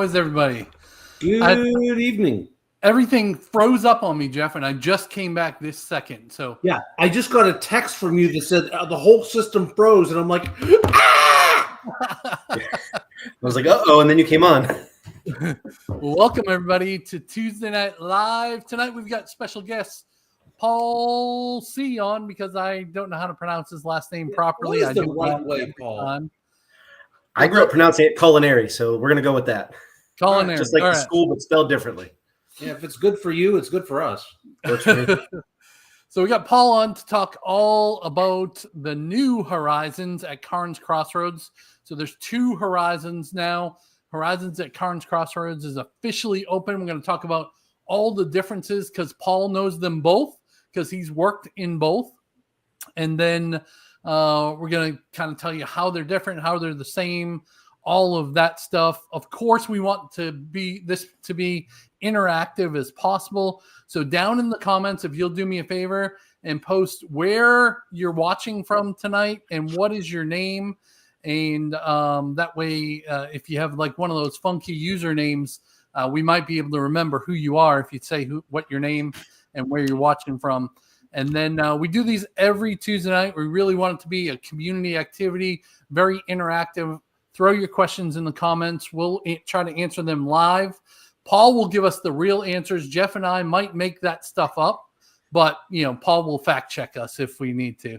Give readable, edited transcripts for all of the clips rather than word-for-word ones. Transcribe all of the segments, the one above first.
is everybody? Good evening. Everything froze up on me, Jeff, and I just came back this second. So yeah, I just got a text from you that said the whole system froze, and I'm like, ah! I was like, uh-oh, and then you came on. Well, welcome everybody to Tuesday Night Live. Tonight we've got special guest Paul C on because I don't know how to pronounce his last name properly. What is the right way, Paul? I grew up pronouncing it Coloneri, so we're going to go with that. Coloneri. Just like the school, but spelled differently. Yeah, if it's good for you, it's good for us. So we got Paul on to talk all about the new Horizons at Carnes Crossroads. So there's two Horizons now. Horizons at Carnes Crossroads is officially open. We're going to talk about all the differences because Paul knows them both because he's worked in both. And then we're going to kind of tell you how they're different, how they're the same, all of that stuff. Of course, we want to be interactive as possible. So down in the comments, if you'll do me a favor and post where you're watching from tonight and what is your name. And that way, if you have like one of those funky usernames, we might be able to remember who you are if you say what your name and where you're watching from. And then we do these every Tuesday night. We really want it to be a community activity, very interactive. Throw your questions in the comments. We'll try to answer them live. Paul will give us the real answers. Jeff and I might make that stuff up, but Paul will fact check us if we need to.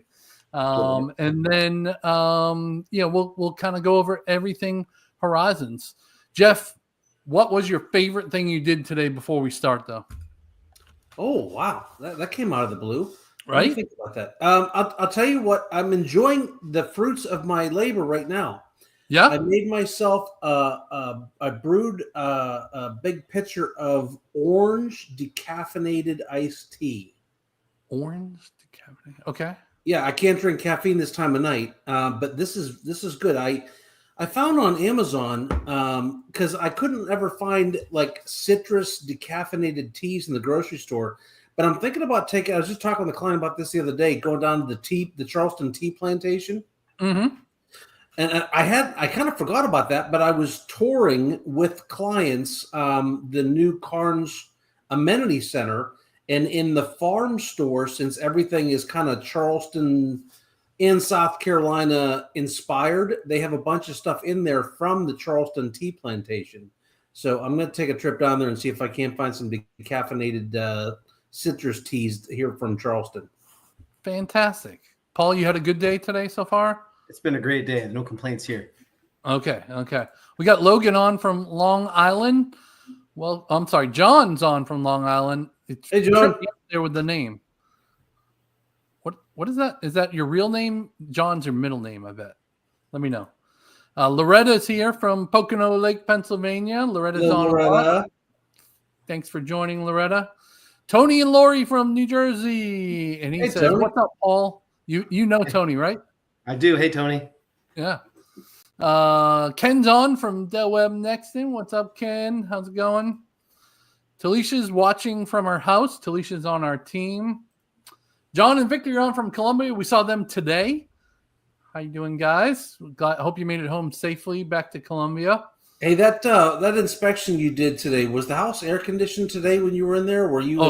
And then we'll kind of go over everything Horizons. Jeff, what was your favorite thing you did today before we start, though? Oh, wow. That came out of the blue. Right? Think about that. I'll tell you what. I'm enjoying the fruits of my labor right now. Yeah. I made myself I brewed a big pitcher of orange decaffeinated iced tea. Orange decaffeinated. Okay. Yeah, I can't drink caffeine this time of night, but this is good. I found on Amazon because I couldn't ever find like citrus decaffeinated teas in the grocery store. But I'm thinking about taking. I was just talking to the client about this the other day, going down to the Charleston tea plantation. Mm-hmm. And I kind of forgot about that, but I was touring with clients the new Carnes Amenity Center, and in the farm store, since everything is kind of Charleston in South Carolina inspired, they have a bunch of stuff in there from the Charleston tea plantation. So I'm going to take a trip down there and see if I can't find some decaffeinated citrus teas here from Charleston. Fantastic. Paul, you had a good day today so far? It's been a great day. No complaints here. Okay. We got Logan on from Long Island. Well, I'm sorry, John's on from Long Island. Hey, John. There with the name. What is that? Is that your real name? John's your middle name, I bet. Let me know. Loretta's here from Pocono Lake, Pennsylvania. Loretta's on. Loretta. Thanks for joining, Loretta. Tony and Lori from New Jersey. And he says, Tony. What's up, Paul? You know Tony, right? I do. Hey, Tony. Yeah. Ken's on from Del Webb Nexton. What's up, Ken? How's it going? Talisha's watching from her house. Talisha's on our team. John and Victor are on from Columbia. We saw them today. How you doing, guys? I hope you made it home safely back to Columbia. Hey, that inspection you did today, was the house air conditioned today when you were in there? Were you?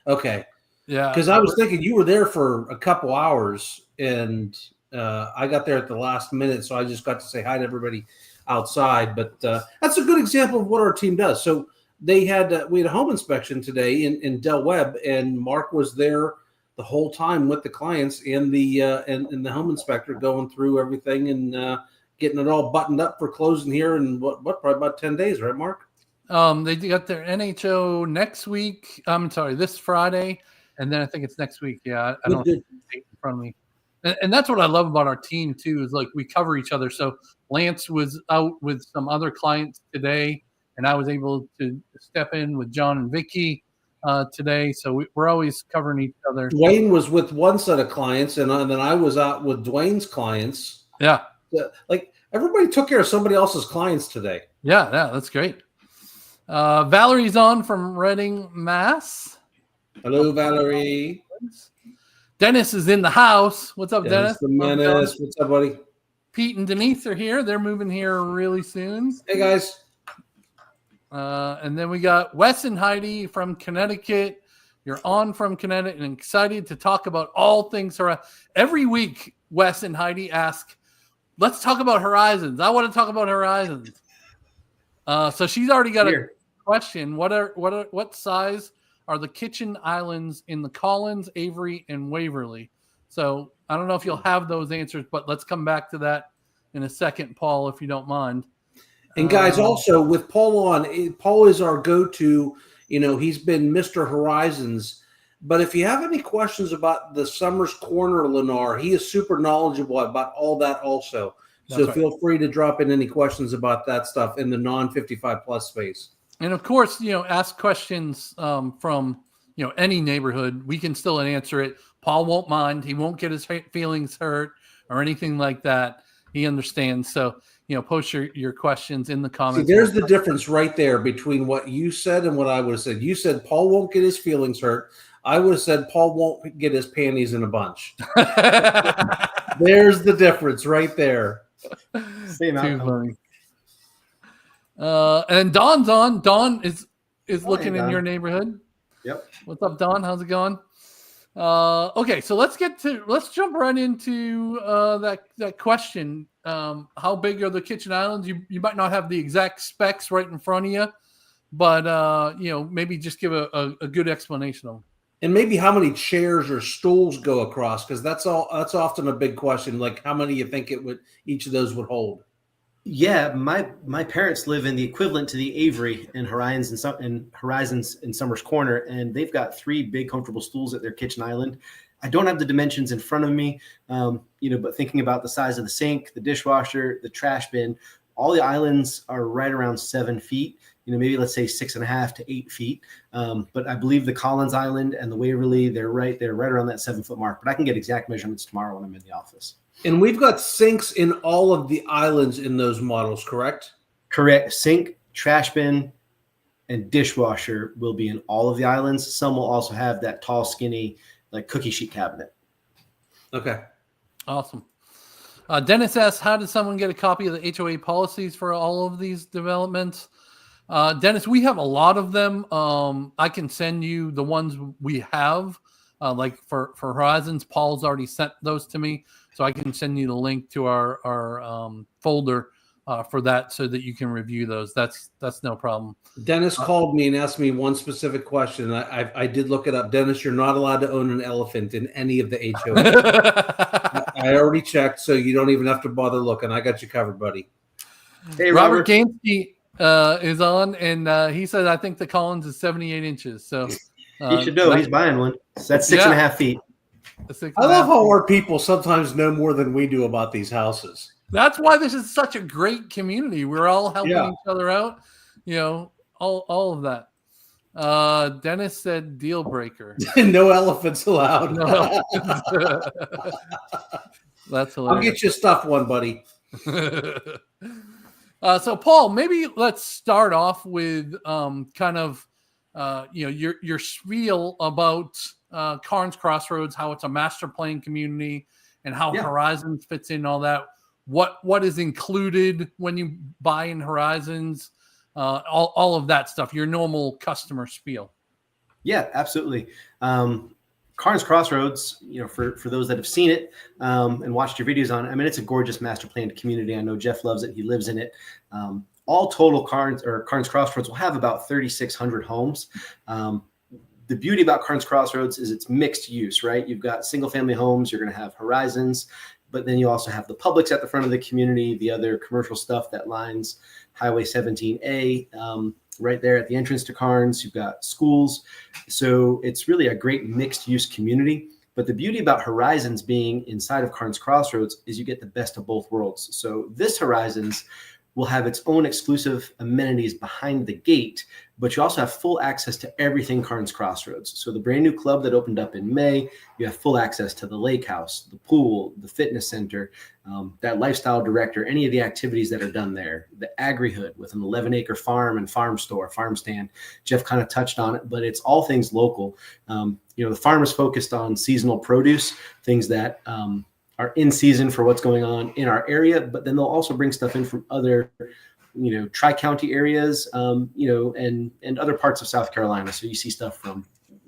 Okay. Yeah. Because I was thinking you were there for a couple hours, and I got there at the last minute, so I just got to say hi to everybody outside. But that's a good example of what our team does. So we had a home inspection today in Del Webb, and Mark was there the whole time with the clients and the home inspector going through everything and getting it all buttoned up for closing here in probably about 10 days, right, Mark? They got their NHO next week. I'm sorry, this Friday, and then I think it's next week. Yeah, I don't have the date in front of me. And that's what I love about our team too, is like we cover each other. So Lance was out with some other clients today, and I was able to step in with John and Vicky today. So we're always covering each other. Dwayne was with one set of clients, and then I was out with Dwayne's clients. Yeah. Like everybody took care of somebody else's clients today. Yeah, that's great. Valerie's on from Reading, Mass. Hello, Valerie. Dennis is in the house. What's up, Dennis? The menace. What's up, buddy? Pete and Denise are here. They're moving here really soon. Hey, guys. And then we got Wes and Heidi from Connecticut. You're on from Connecticut and excited to talk about all things Horizons. Every week, Wes and Heidi ask, let's talk about Horizons. I want to talk about Horizons. So she's already got a question. What size are the kitchen islands in the Collins, Avery, and Waverly? So I don't know if you'll have those answers, but let's come back to that in a second, Paul, if you don't mind. And guys, also with Paul on, Paul is our go-to. You know, he's been Mr. Horizons. But if you have any questions about the Summers Corner, Lennar, he is super knowledgeable about all that also. So feel free to drop in any questions about that stuff in the non-55 plus space. And of course, you know, ask questions from, you know, any neighborhood. We can still answer it. Paul won't mind. He won't get his feelings hurt or anything like that. He understands. So, you know, post your questions in the comments. See, there's the difference right there between what you said and what I would have said. You said Paul won't get his feelings hurt. I would have said Paul won't get his panties in a bunch. There's the difference right there. Too funny. And Don's on. Don is looking in your neighborhood. Yep. What's up, Don? How's it going? Okay, so let's jump right into that question. How big are the kitchen islands? You might not have the exact specs right in front of you, but you know, maybe just give a good explanation of them. And maybe how many chairs or stools go across, because that's often a big question. Like how many you think each of those would hold? Yeah, my parents live in the equivalent to the Avery in Horizons in Summers Corner, and they've got 3 big comfortable stools at their kitchen island. I don't have the dimensions in front of me, you know, but thinking about the size of the sink, the dishwasher, the trash bin, all the islands are right around 7 feet. You know, maybe let's say 6.5 to 8 feet. But I believe the Collins Island and the Waverly, they're right around that 7-foot mark. But I can get exact measurements tomorrow when I'm in the office. And we've got sinks in all of the islands in those models, correct? Correct. Sink, trash bin, and dishwasher will be in all of the islands. Some will also have that tall, skinny, like cookie sheet cabinet. Okay. Awesome. Dennis asks, how does someone get a copy of the HOA policies for all of these developments? Dennis, we have a lot of them. I can send you the ones we have, like for Horizons. Paul's already sent those to me, so I can send you the link to our folder for that, so that you can review those. That's no problem. Dennis called me and asked me one specific question. I did look it up. Dennis, you're not allowed to own an elephant in any of the HOA. I already checked, so you don't even have to bother looking. I got you covered, buddy. Hey, Robert Gansky is on, and he said, I think the Collins is 78 inches. So he should know he's buying one. So that's 6.5 feet. I love how our people sometimes know more than we do about these houses. That's why this is such a great community. We're all helping each other out. You know, all of that. Dennis said deal breaker. No elephants allowed. No elephants. That's hilarious. I'll get you a stuffed one, buddy. So Paul, maybe let's start off with kind of you know, your spiel about Carnes Crossroads, how it's a master plan community, and how Horizons fits in all that. What is included when you buy in Horizons, all of that stuff, your normal customer spiel. Yeah, absolutely. Carnes Crossroads, you know, for those that have seen it and watched your videos on it, I mean, it's a gorgeous master planned community. I know Jeff loves it. He lives in it. All total Carnes Crossroads will have about 3,600 homes. The beauty about Carnes Crossroads is it's mixed use, right? You've got single family homes. You're going to have Horizons, but then you also have the Publix at the front of the community, the other commercial stuff that lines Highway 17A, right there at the entrance to Carnes. You've got schools. So it's really a great mixed use community. But the beauty about Horizons being inside of Carnes Crossroads is you get the best of both worlds. So this Horizons will have its own exclusive amenities behind the gate, but you also have full access to everything Carnes Crossroads. So the brand new club that opened up in May, you have full access to the lake house, the pool, the fitness center, that lifestyle director, any of the activities that are done there, the agrihood with an 11-acre farm and farm store, farm stand. Jeff kind of touched on it, but it's all things local. You know, the farm is focused on seasonal produce, things that are in season for what's going on in our area, but then they'll also bring stuff in from other tri-county areas, and other parts of South Carolina. So you see stuff from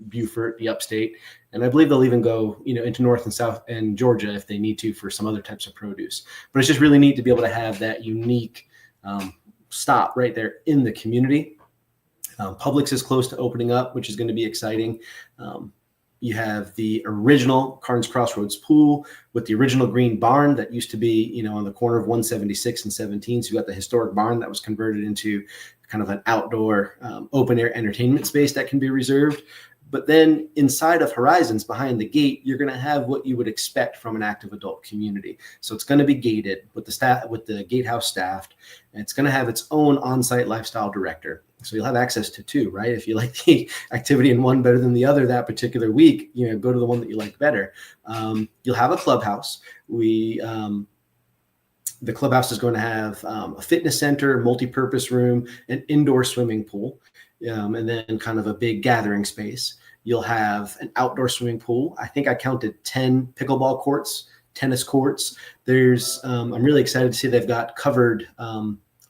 Beaufort, the upstate, and I believe they'll even go, into North and South and Georgia if they need to for some other types of produce. But it's just really neat to be able to have that unique stop right there in the community. Publix is close to opening up, which is going to be exciting. You have the original Carnes Crossroads pool with the original green barn that used to be, on the corner of 176 and 17. So you got the historic barn that was converted into kind of an outdoor open air entertainment space that can be reserved. But then inside of Horizons, behind the gate, you're going to have what you would expect from an active adult community. So it's going to be gated with the gatehouse staffed, and it's going to have its own on-site lifestyle director. So you'll have access to two, right? If you like the activity in one better than the other that particular week, go to the one that you like better. You'll have a clubhouse. The clubhouse is going to have a fitness center, multi-purpose room, an indoor swimming pool, and then kind of a big gathering space. You'll have an outdoor swimming pool. I think I counted 10 pickleball courts, tennis courts. I'm really excited to see they've got covered,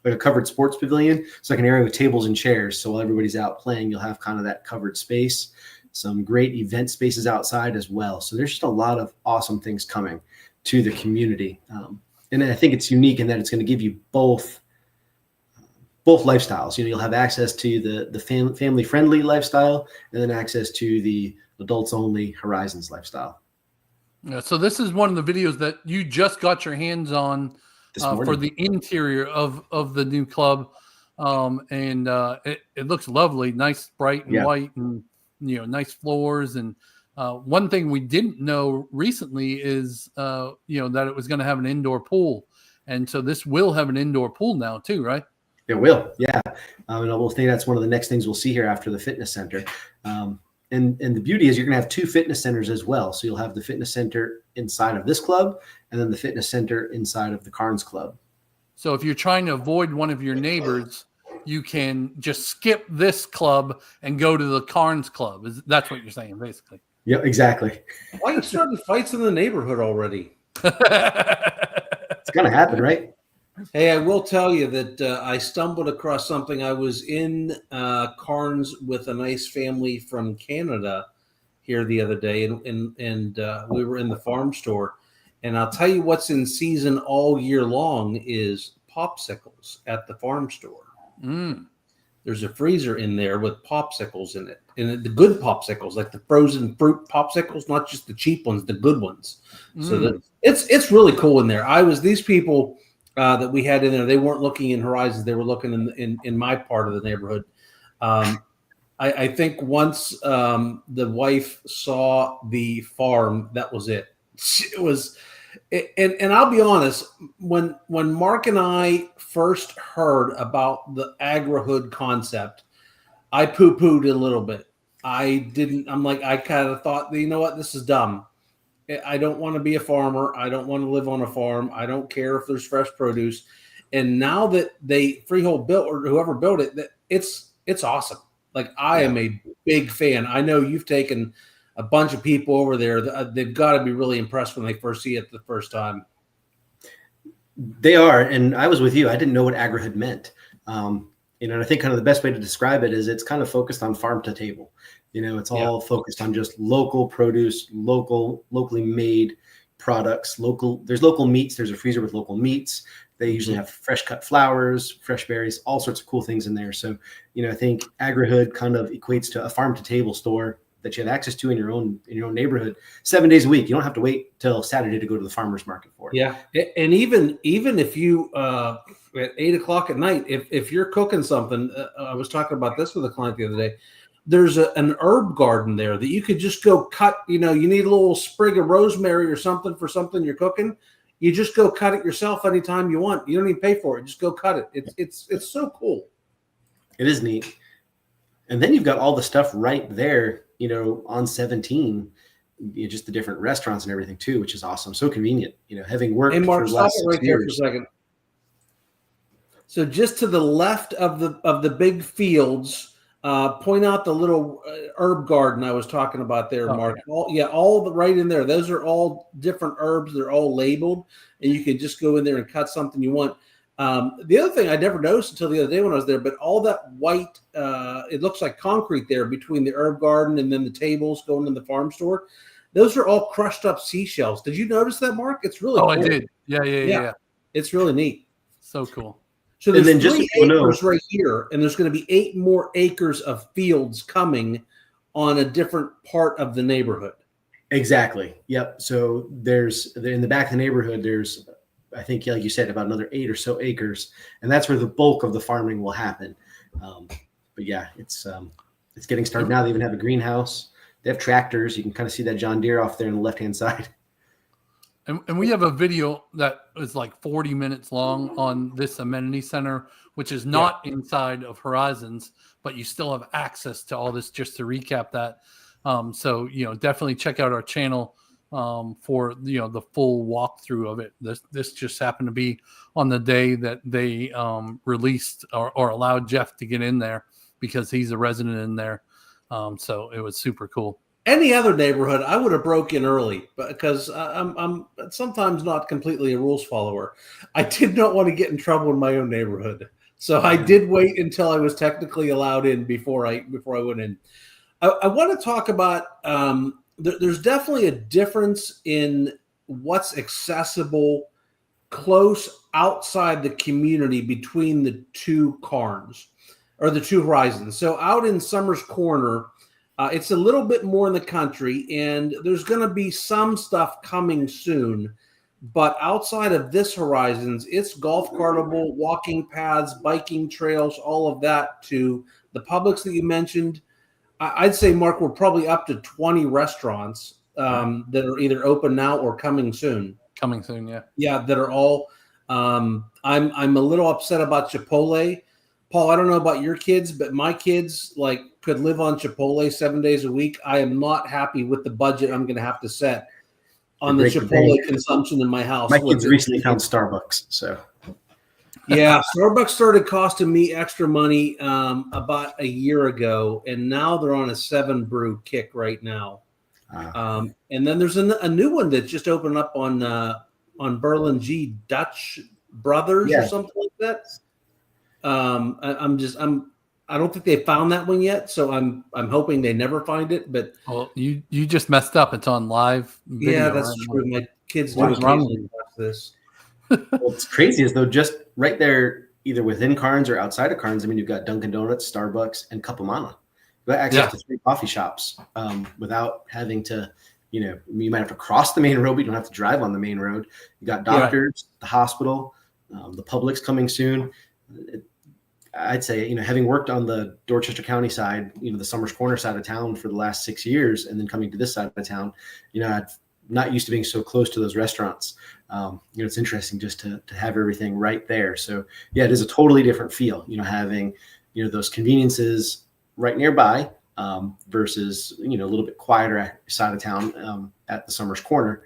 like a covered sports pavilion. It's like an area with tables and chairs. So while everybody's out playing, you'll have kind of that covered space. Some great event spaces outside as well. So there's just a lot of awesome things coming to the community. And I think it's unique in that it's going to give you both lifestyles. You'll have access to the family friendly lifestyle, and then access to the adults only Horizons lifestyle. Yeah, so this is one of the videos that you just got your hands on for the interior of the new club, and it looks lovely, nice, bright and white, and nice floors. And one thing we didn't know recently is that it was going to have an indoor pool, and so this will have an indoor pool now too, right? It will, yeah. And we'll think that's one of the next things we'll see here after the fitness center. And the beauty is you're going to have two fitness centers as well. So you'll have the fitness center inside of this club, and then the fitness center inside of the Carnes Club. So if you're trying to avoid one of your neighbors, you can just skip this club and go to the Carnes Club. That's what you're saying, basically. Yep, exactly. Why are you starting fights in the neighborhood already? It's going to happen, right? Hey, I will tell you that I stumbled across something. I was in Carnes with a nice family from Canada here the other day, and we were in the farm store. And I'll tell you what's in season all year long is popsicles at the farm store. There's a freezer in there with popsicles in it, and the good popsicles, like the frozen fruit popsicles, not just the cheap ones, the good ones. So it's really cool in there. These people that we had in there, they weren't looking in Horizons, they were looking in my part of the neighborhood. I think once the wife saw the farm, that was it. It was, and I'll be honest, when Mark and I first heard about the agrihood concept, I poo-pooed a little bit. I kind of thought, you know what, this is dumb. I don't want to be a farmer. I don't want to live on a farm. I don't care if there's fresh produce. And now that Freehold built, or whoever built it, it's awesome. Like, I am a big fan. I know you've taken a bunch of people over there. They've got to be really impressed when they first see it the first time. They are. And I was with you. I didn't know what agrihood meant. And I think kind of the best way to describe it is it's kind of focused on farm to table. It's all focused on just local produce, locally made products, there's local meats. There's a freezer with local meats. They usually have fresh cut flowers, fresh berries, all sorts of cool things in there. So, I think agrihood kind of equates to a farm to table store that you have access to in your own neighborhood 7 days a week. You don't have to wait till Saturday to go to the farmer's market for it. Yeah. And even if you, at 8:00 at night, if you're cooking something, I was talking about this with a client the other day, there's an herb garden there that you could just go cut. You need a little sprig of rosemary or something for something you're cooking. You just go cut it yourself anytime you want. You don't even pay for it. Just go cut it. It's so cool. It is neat. And then you've got all the stuff right there, on 17, just the different restaurants and everything too, which is awesome. So convenient, having worked Mark, for the last 6 right years. there for a second. So just to the left of the big fields, point out the little herb garden I was talking about there, Mark. All right in there. Those are all different herbs. They're all labeled, and you can just go in there and cut something you want. The other thing I never noticed until the other day when I was there, but all that white, it looks like concrete there between the herb garden and then the tables going in the farm store. Those are all crushed up seashells. Did you notice that, Mark? It's really cool. I did. Yeah. It's really neat. So cool. So there's and then 3 acres right here, and there's going to be 8 more acres of fields coming on a different part of the neighborhood. Exactly. Yep. So there's in the back of the neighborhood, there's, I think, like you said, about another 8 or so acres, and that's where the bulk of the farming will happen. But yeah, it's getting started now. They even have a greenhouse. They have tractors. You can kind of see that John Deere off there on the left-hand side. And we have a video that is like 40 minutes long on this amenity center, which is not inside of Horizons, but you still have access to all this, just to recap that. So, definitely check out our channel for, the full walkthrough of it. This just happened to be on the day that they released or allowed Jeff to get in there because he's a resident in there. So it was super cool. Any other neighborhood, I would have broke in early, because I'm sometimes not completely a rules follower. I did not want to get in trouble in my own neighborhood, so I did wait until I was technically allowed in before I went in. I want to talk about there's definitely a difference in what's accessible close outside the community between the 2 Carnes or the 2 Horizons. So out in Summers Corner, it's a little bit more in the country, and there's going to be some stuff coming soon. But outside of this Horizons, it's golf cartable, walking paths, biking trails, all of that to the Publix that you mentioned. I'd say, Mark, we're probably up to 20 restaurants that are either open now or coming soon. Coming soon, yeah. Yeah, that are all. I'm a little upset about Chipotle. Paul, I don't know about your kids, but my kids could live on Chipotle 7 days a week. I am not happy with the budget I'm going to have to set on the Chipotle consumption in my house. My kids recently found Starbucks, so. Yeah, Starbucks started costing me extra money about a year ago, and now they're on a 7 brew kick right now. And then there's a new one that just opened up on Berlin G, Dutch Brothers or something like that. I don't think they found that one yet, so I'm hoping they never find it. But you just messed up. It's on live video. Yeah, that's true. My kids do occasionally watch this. What's crazy is, though, just right there, either within Carnes or outside of Carnes, I mean, you've got Dunkin' Donuts, Starbucks, and Cupamana. You've got access to 3 coffee shops without having to, you might have to cross the main road, but you don't have to drive on the main road. You got doctors, the hospital, the Publix coming soon. I'd say, having worked on the Dorchester County side, the Summers Corner side of town for the last 6 years, and then coming to this side of town, I've not used to being so close to those restaurants. It's interesting just to have everything right there. So yeah, it is a totally different feel, having, those conveniences right nearby versus, a little bit quieter side of town at the Summers Corner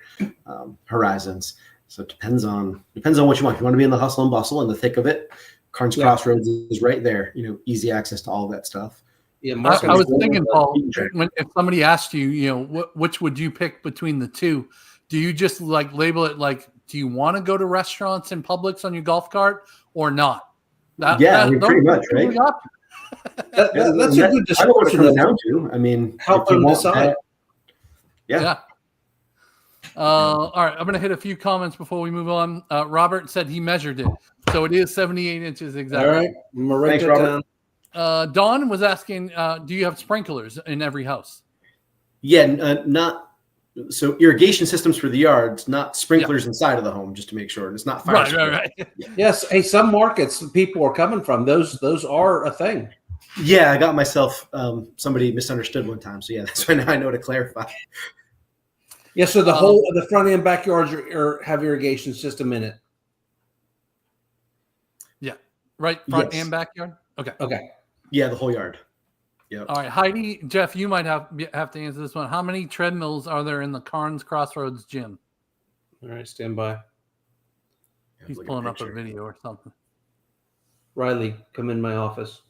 Horizons. So it depends on what you want. If you want to be in the hustle and bustle and the thick of it, Carnes Crossroads is right there, easy access to all of that stuff. Yeah, Mark, I was thinking, Paul, if somebody asked you, which would you pick between the 2? Do you just label it do you want to go to restaurants and Publix on your golf cart or not? Pretty much, right? That's a good description. I mean, help them decide. Yeah. All right, I'm going to hit a few comments before we move on. Robert said he measured it, so it is 78 inches exactly. All right, I'm going to write that down. Dawn was asking, do you have sprinklers in every house? Yeah, not so irrigation systems for the yards, not sprinklers inside of the home, just to make sure it's not fire. Right. Yes, hey, some markets people are coming from those are a thing. Yeah, I got myself. Somebody misunderstood one time, so yeah, that's why now I know to clarify. Yeah, so the whole the front and backyards have irrigation system in it. Yeah, right, front and backyard. Okay. Yeah, the whole yard. Yep. All right, Heidi, Jeff, you might have to answer this one. How many treadmills are there in the Carnes Crossroads gym? All right, stand by. He's pulling up a video or something. Riley, come in my office.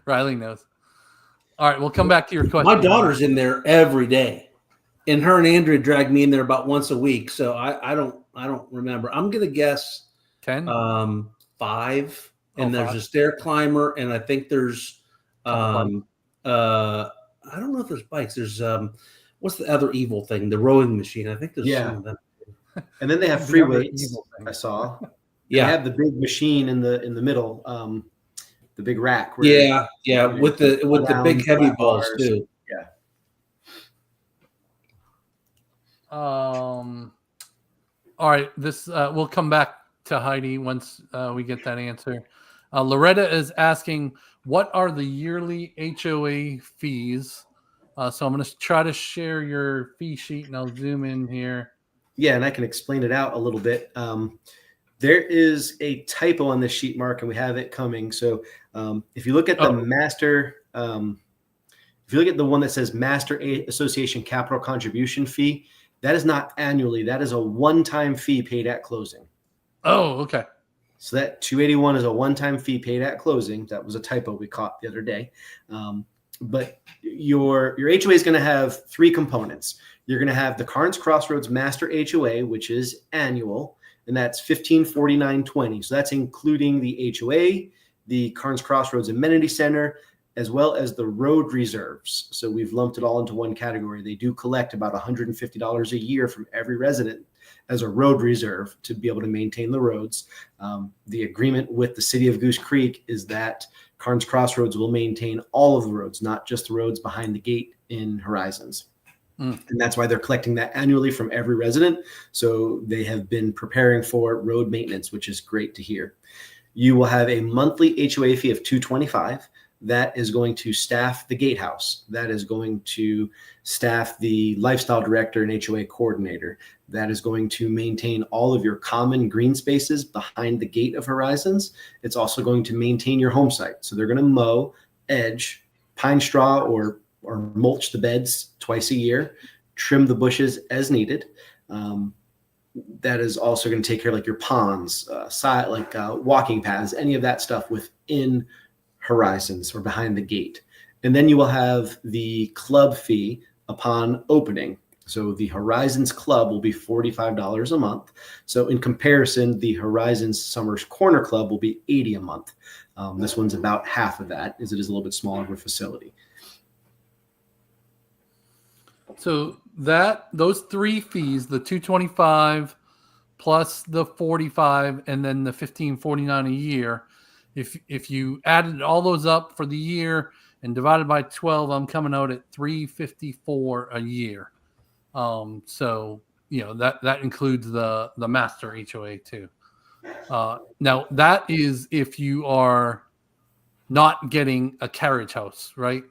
Riley knows. All right, we'll come back to your question. My daughter's in there every day, and her and Andrea drag me in there about once a week. So I don't remember. I'm gonna guess 10? 5, and Oh, there's 5. a stair climber, and I think there's Couple I don't know if there's bikes. There's what's the other evil thing? The rowing machine. I think there's some of them. And then they have The free other weights. evil thing. I saw. Yeah, They have the big machine in the middle, the big rack. Where yeah, with the big heavy balls bars. too. Yeah. All right, this we'll come back to Heidi once we get that answer. Loretta is asking, what are the yearly HOA fees? So I'm going to try to share your fee sheet, and I'll zoom in here. Yeah, and I can explain it out a little bit. There is a typo on this sheet, Mark, and we have it coming. So if you look at the master, if you look at the one that says Master Association Capital Contribution Fee, that is not annually. That is a one-time fee paid at closing. Oh, okay. So that $281 is a one-time fee paid at closing. That was a typo we caught the other day. But your HOA is going to have 3 components. You're going to have the Carnes Crossroads Master HOA, which is annual, and that's $1,549.20. So that's including the HOA, the Carnes Crossroads Amenity Center, as well as the road reserves. So we've lumped it all into one category. They do collect about $150 a year from every resident as a road reserve to be able to maintain the roads. The agreement with the city of Goose Creek is that Carnes Crossroads will maintain all of the roads, not just the roads behind the gate in Horizons. And that's why they're collecting that annually from every resident. So they have been preparing for road maintenance, which is great to hear. You will have a monthly HOA fee of $225. That is going to staff the gatehouse. That is going to staff the lifestyle director and HOA coordinator. That is going to maintain all of your common green spaces behind the gate of Horizons. It's also going to maintain your home site. So they're going to mow, edge, pine straw, or mulch the beds twice a year, trim the bushes as needed. That is also going to take care of like your ponds, walking paths, any of that stuff within Horizons or behind the gate. And then you will have the club fee upon opening. So the Horizons Club will be $45 a month. So in comparison, the Horizons Summers Corner Club will be $80 a month. This one's about half of that, as it is a little bit smaller of a facility. So those 3 fees, the $225 plus the $45, and then the $1,549 a year. If you added all those up for the year and divided by 12, I'm coming out at $354 a year. So that includes the master HOA too. Now that is if you are not getting a carriage house, right?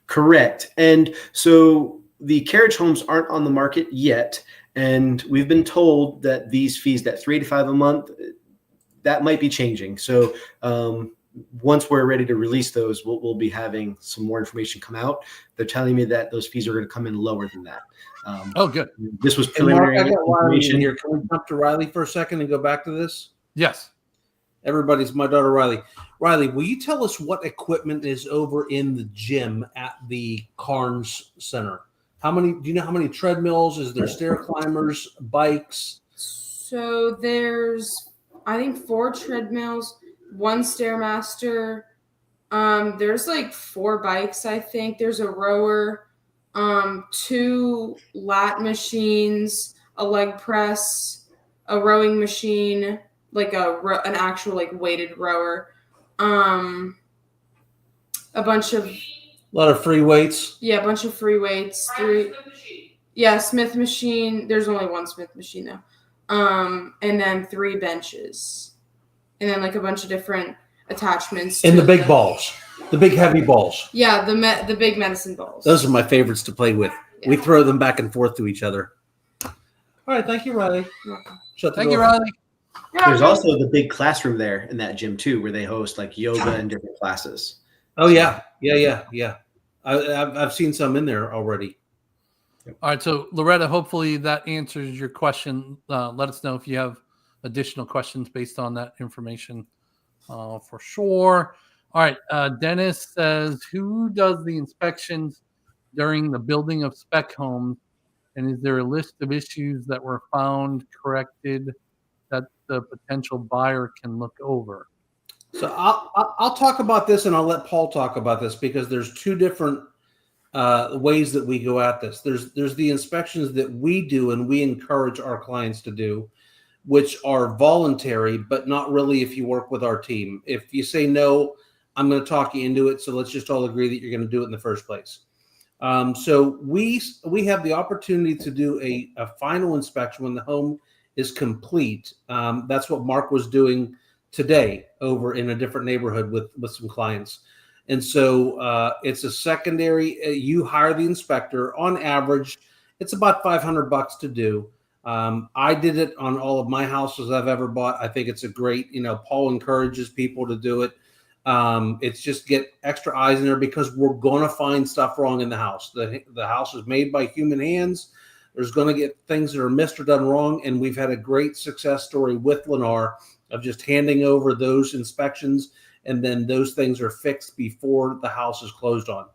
Correct. And so the carriage homes aren't on the market yet, and we've been told that these fees, that $385 a month, that might be changing. So once we're ready to release those, we'll be having some more information come out. They're telling me that those fees are going to come in lower than that. Good. This was preliminary Mark, I got Riley information. in here. Can we jump to Riley for a second and go back to this? Yes. Everybody's my daughter Riley. Riley, will you tell us what equipment is over in the gym at the Carnes Center? Do you know how many treadmills? Is there stair climbers, bikes? So there's, I think, 4 treadmills, 1 Stairmaster. There's like 4 bikes, I think. There's a rower, 2 lat machines, a leg press, a rowing machine, like an actual like weighted rower, a bunch of A lot of free weights. Yeah, a bunch of free weights. 3. Yeah, Smith machine. There's only 1 Smith machine though. And then 3 benches, and then like a bunch of different attachments. And the big balls, the big heavy balls. Yeah, the big medicine balls. Those are my favorites to play with. Yeah. We throw them back and forth to each other. All right, thank you, Riley. Thank you, Riley. There's also the big classroom there in that gym too, where they host like yoga and different classes. Oh yeah. I've seen some in there already. All right, so Loretta, hopefully that answers your question. Let us know if you have additional questions based on that information, for sure. All right, Dennis says, who does the inspections during the building of spec homes, and is there a list of issues that were found, corrected, that the potential buyer can look over? So I'll talk about this, and I'll let Paul talk about this, because there's two different ways that we go at this. There's the inspections that we do and we encourage our clients to do, which are voluntary, but not really if you work with our team. If you say no, I'm going to talk you into it. So let's just all agree that you're going to do it in the first place. So we have the opportunity to do a final inspection when the home is complete. That's what Mark was doing today over in a different neighborhood with some clients. And so it's a secondary, you hire the inspector. On average, it's about $500 to do. I did it on all of my houses I've ever bought. I think it's a great, Paul encourages people to do it. It's just get extra eyes in there, because we're going to find stuff wrong in the house. The house is made by human hands. There's going to get things that are missed or done wrong. And we've had a great success story with Lennar of just handing over those inspections, and then those things are fixed before the house is closed on.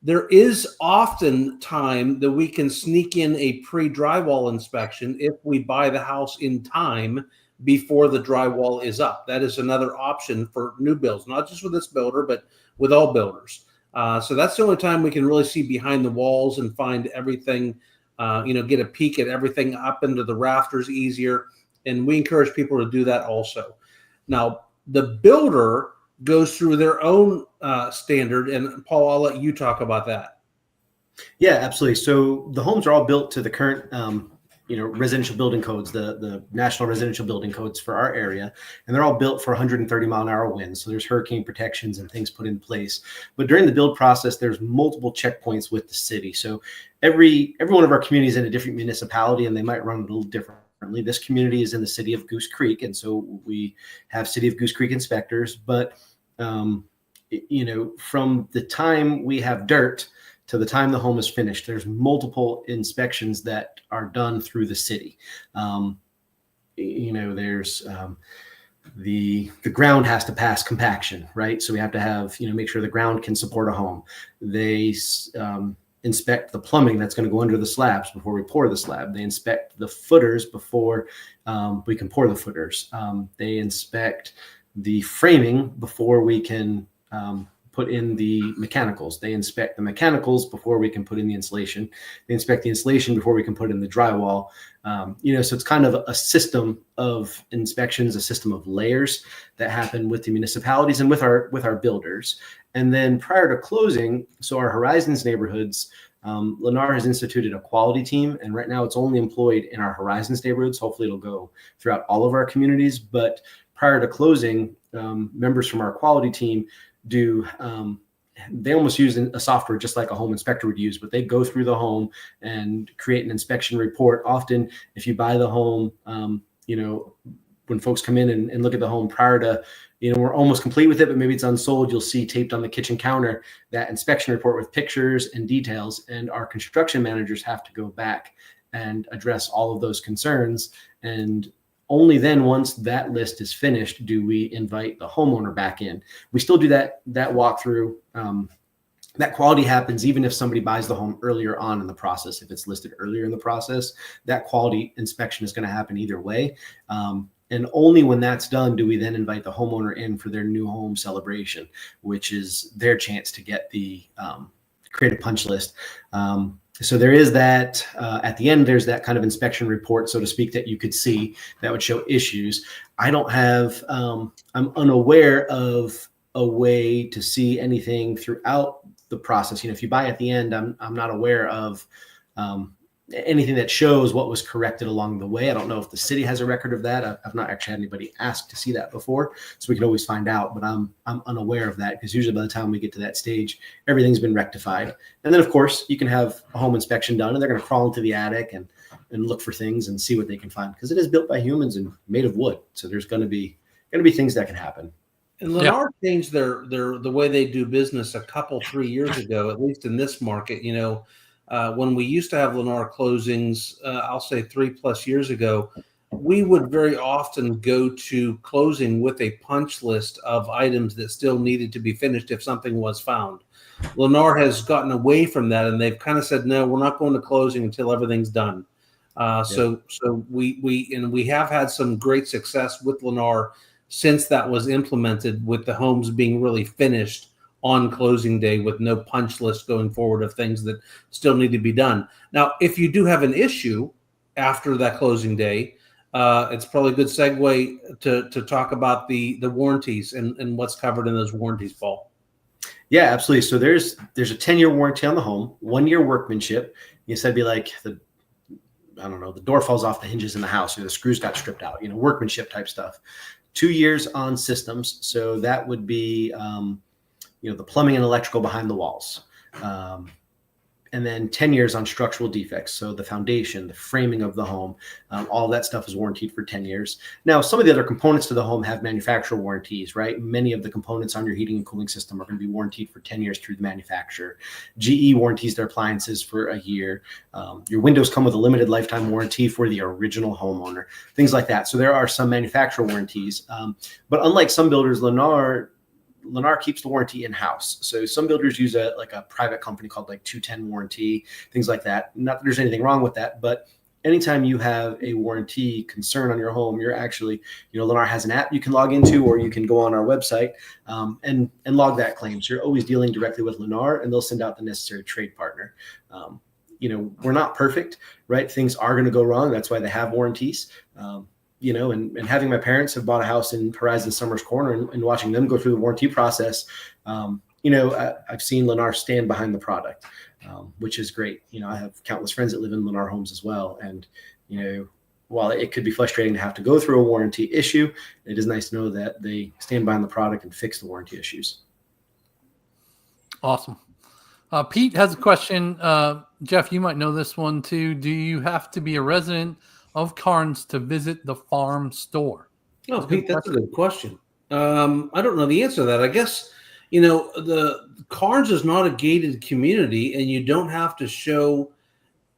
There is often time that we can sneak in a pre-drywall inspection if we buy the house in time before the drywall is up. That is another option for new builds, not just with this builder, but with all builders. So that's the only time we can really see behind the walls and find everything, get a peek at everything up into the rafters easier. And we encourage people to do that also. Now, the builder goes through their own standard. And Paul, I'll let you talk about that. Yeah, absolutely. So the homes are all built to the current, residential building codes, the national residential building codes for our area, and they're all built for 130 mile an hour winds. So there's hurricane protections and things put in place. But during the build process, there's multiple checkpoints with the city. So every one of our communities is in a different municipality, and they might run a little differently. This community is in the city of Goose Creek, and so we have city of Goose Creek inspectors. But from the time we have dirt to the time the home is finished, there's multiple inspections that are done through the city. There's the ground has to pass compaction, right? So we have to have, make sure the ground can support a home. They inspect the plumbing that's going to go under the slabs before we pour the slab. They inspect the footers before we can pour the footers. They inspect the framing before we can put in the mechanicals. They inspect the mechanicals before we can put in the insulation. They inspect the insulation before we can put in the drywall. So it's kind of a system of inspections, a system of layers that happen with the municipalities and with our builders. And then prior to closing, so our Horizons neighborhoods, Lennar has instituted a quality team, and right now it's only employed in our Horizons neighborhoods. Hopefully it'll go throughout all of our communities. But prior to closing, members from our quality team they almost use a software just like a home inspector would use, but they go through the home and create an inspection report. Often, if you buy the home, when folks come in and look at the home prior to, we're almost complete with it, but maybe it's unsold, you'll see taped on the kitchen counter that inspection report with pictures and details. And our construction managers have to go back and address all of those concerns. And only then, once that list is finished, do we invite the homeowner back in. We still do that walkthrough. That quality happens even if somebody buys the home earlier on in the process. If it's listed earlier in the process, that quality inspection is going to happen either way. And only when that's done do we then invite the homeowner in for their new home celebration, which is their chance to get the create a punch list. So there is that at the end, there's that kind of inspection report, so to speak, that you could see that would show issues. I don't have, I'm unaware of a way to see anything throughout the process. If you buy at the end, I'm not aware of anything that shows what was corrected along the way. I don't know if the city has a record of that. I've not actually had anybody ask to see that before, so we can always find out, but I'm unaware of that, because usually by the time we get to that stage, everything's been rectified. And then of course you can have a home inspection done and they're going to crawl into the attic and look for things and see what they can find, because it is built by humans and made of wood. So there's going to be things that can happen. And Lennar changed the way they do business 3 years ago, at least in this market. When we used to have Lennar closings, I'll say 3+ years ago, we would very often go to closing with a punch list of items that still needed to be finished if something was found. Lennar has gotten away from that, and they've kind of said, no, we're not going to closing until everything's done. So we have had some great success with Lennar since that was implemented, with the homes being really finished on closing day with no punch list going forward of things that still need to be done. Now, if you do have an issue after that closing day, it's probably a good segue to talk about the warranties and what's covered in those warranties, Paul. Yeah, absolutely. So there's a 10-year warranty on the home, 1 year workmanship. You said, be like the door falls off the hinges in the house, or the screws got stripped out, workmanship type stuff. 2 years on systems. So that would be, the plumbing and electrical behind the walls. And then 10 years on structural defects. So the foundation, the framing of the home, all of that stuff is warranted for 10 years. Now, some of the other components to the home have manufacturer warranties, right? Many of the components on your heating and cooling system are going to be warranted for 10 years through the manufacturer. GE warranties their appliances for a year. Your windows come with a limited lifetime warranty for the original homeowner, things like that. So there are some manufacturer warranties. But unlike some builders, Lennar keeps the warranty in-house. So some builders use a private company called 210 Warranty, things like that. Not that there's anything wrong with that, but anytime you have a warranty concern on your home, you're actually, Lennar has an app you can log into, or you can go on our website and log that claim. So you're always dealing directly with Lennar, and they'll send out the necessary trade partner. We're not perfect, right? Things are going to go wrong. That's why they have warranties. And having my parents have bought a house in Horizon Summers Corner and watching them go through the warranty process, I've seen Lennar stand behind the product, which is great. I have countless friends that live in Lennar homes as well. And, while it could be frustrating to have to go through a warranty issue, it is nice to know that they stand behind the product and fix the warranty issues. Awesome. Pete has a question. Jeff, you might know this one too. Do you have to be a resident of Carnes to visit the farm store? Oh, Pete, that's a good question. I don't know the answer to that. I guess, the Carnes is not a gated community, and you don't have to show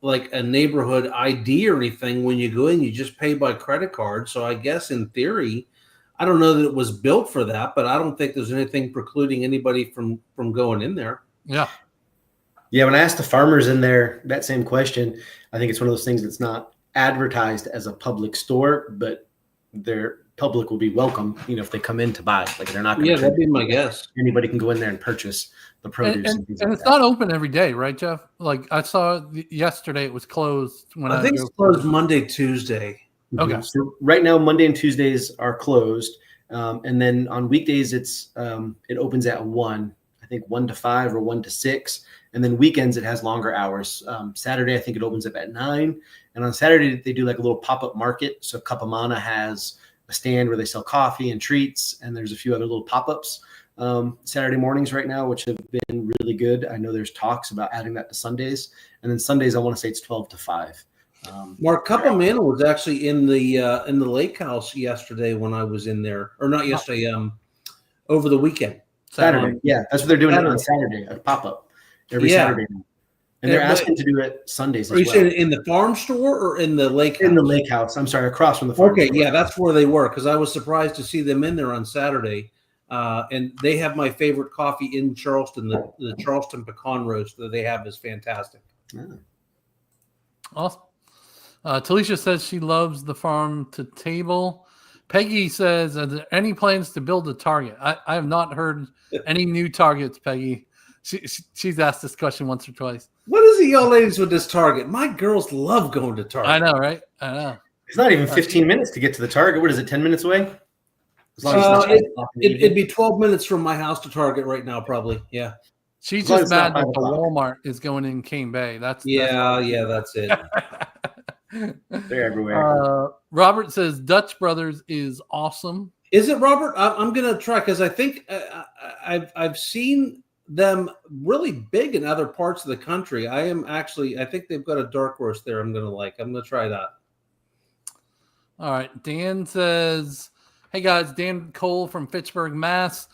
a neighborhood ID or anything when you go in. You just pay by credit card. So I guess in theory, I don't know that it was built for that, but I don't think there's anything precluding anybody from going in there. Yeah. Yeah. When I asked the farmers in there that same question, I think it's one of those things that's not advertised as a public store, but their public will be welcome, if they come in to buy. They're not going to. Yeah, that'd be my guess. Anybody can go in there and purchase the produce. And it's not open every day, right, Jeff? I saw yesterday it was closed. I think it's closed Monday, Tuesday. Okay. So right now, Monday and Tuesdays are closed, and then on weekdays it opens at 1. I think 1 to 5 or 1 to 6, and then weekends it has longer hours. Saturday I think it opens up at 9. And on Saturday, they do a little pop-up market. So Kapamana has a stand where they sell coffee and treats, and there's a few other little pop-ups Saturday mornings right now, which have been really good. I know there's talks about adding that to Sundays. And then Sundays, I want to say it's 12 to 5. Mark, Kapamana was actually in the lake house yesterday when I was in there. Or not yesterday, over the weekend. Saturday. Yeah, that's what they're doing on Saturday, a pop-up every Saturday. And they're asking to do it Sundays as well. Are you saying in the farm store or in the lake house? In the lake house. I'm sorry, across from the farm store. Yeah, that's where they were, because I was surprised to see them in there on Saturday. And they have my favorite coffee in Charleston. The Charleston pecan roast that they have is fantastic. Yeah. Awesome. Talisha says she loves the farm to table. Peggy says, are there any plans to build a Target? I have not heard any new Targets, Peggy. She's asked this question once or twice. What is it, y'all ladies, with this Target? My girls love going to Target. I know, right? I know. It's not even 15 minutes to get to the Target. What is it, 10 minutes away? As long as it'd be 12 minutes from my house to Target right now, probably. Yeah. She's just mad that the Walmart is going in Cane Bay. That's it. They're everywhere. Robert says Dutch Brothers is awesome. Is it, Robert? I'm gonna try, because I think I've seen them really big in other parts of the country. I think they've got a dark roast there. I'm gonna try that. All right. Dan says, hey guys, Dan Cole from Fitchburg, Mass.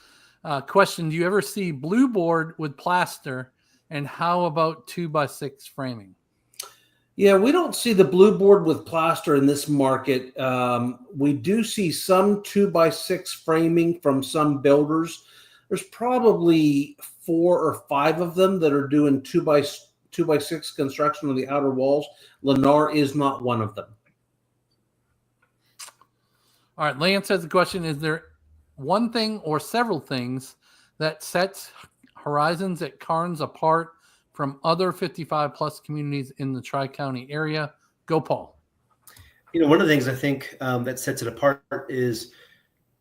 Question: do you ever see blue board with plaster, and how about 2x6 framing? Yeah, we don't see the blue board with plaster in this market. We do see some 2x6 framing from some builders. There's probably 4 or 5 of them that are doing 2x6 2x6 construction on the outer walls. Lennar is not one of them. All right, Lance has a question. Is there one thing or several things that sets Horizons at Carnes apart from other 55-plus communities in the Tri-County area? Go, Paul. One of the things I think that sets it apart is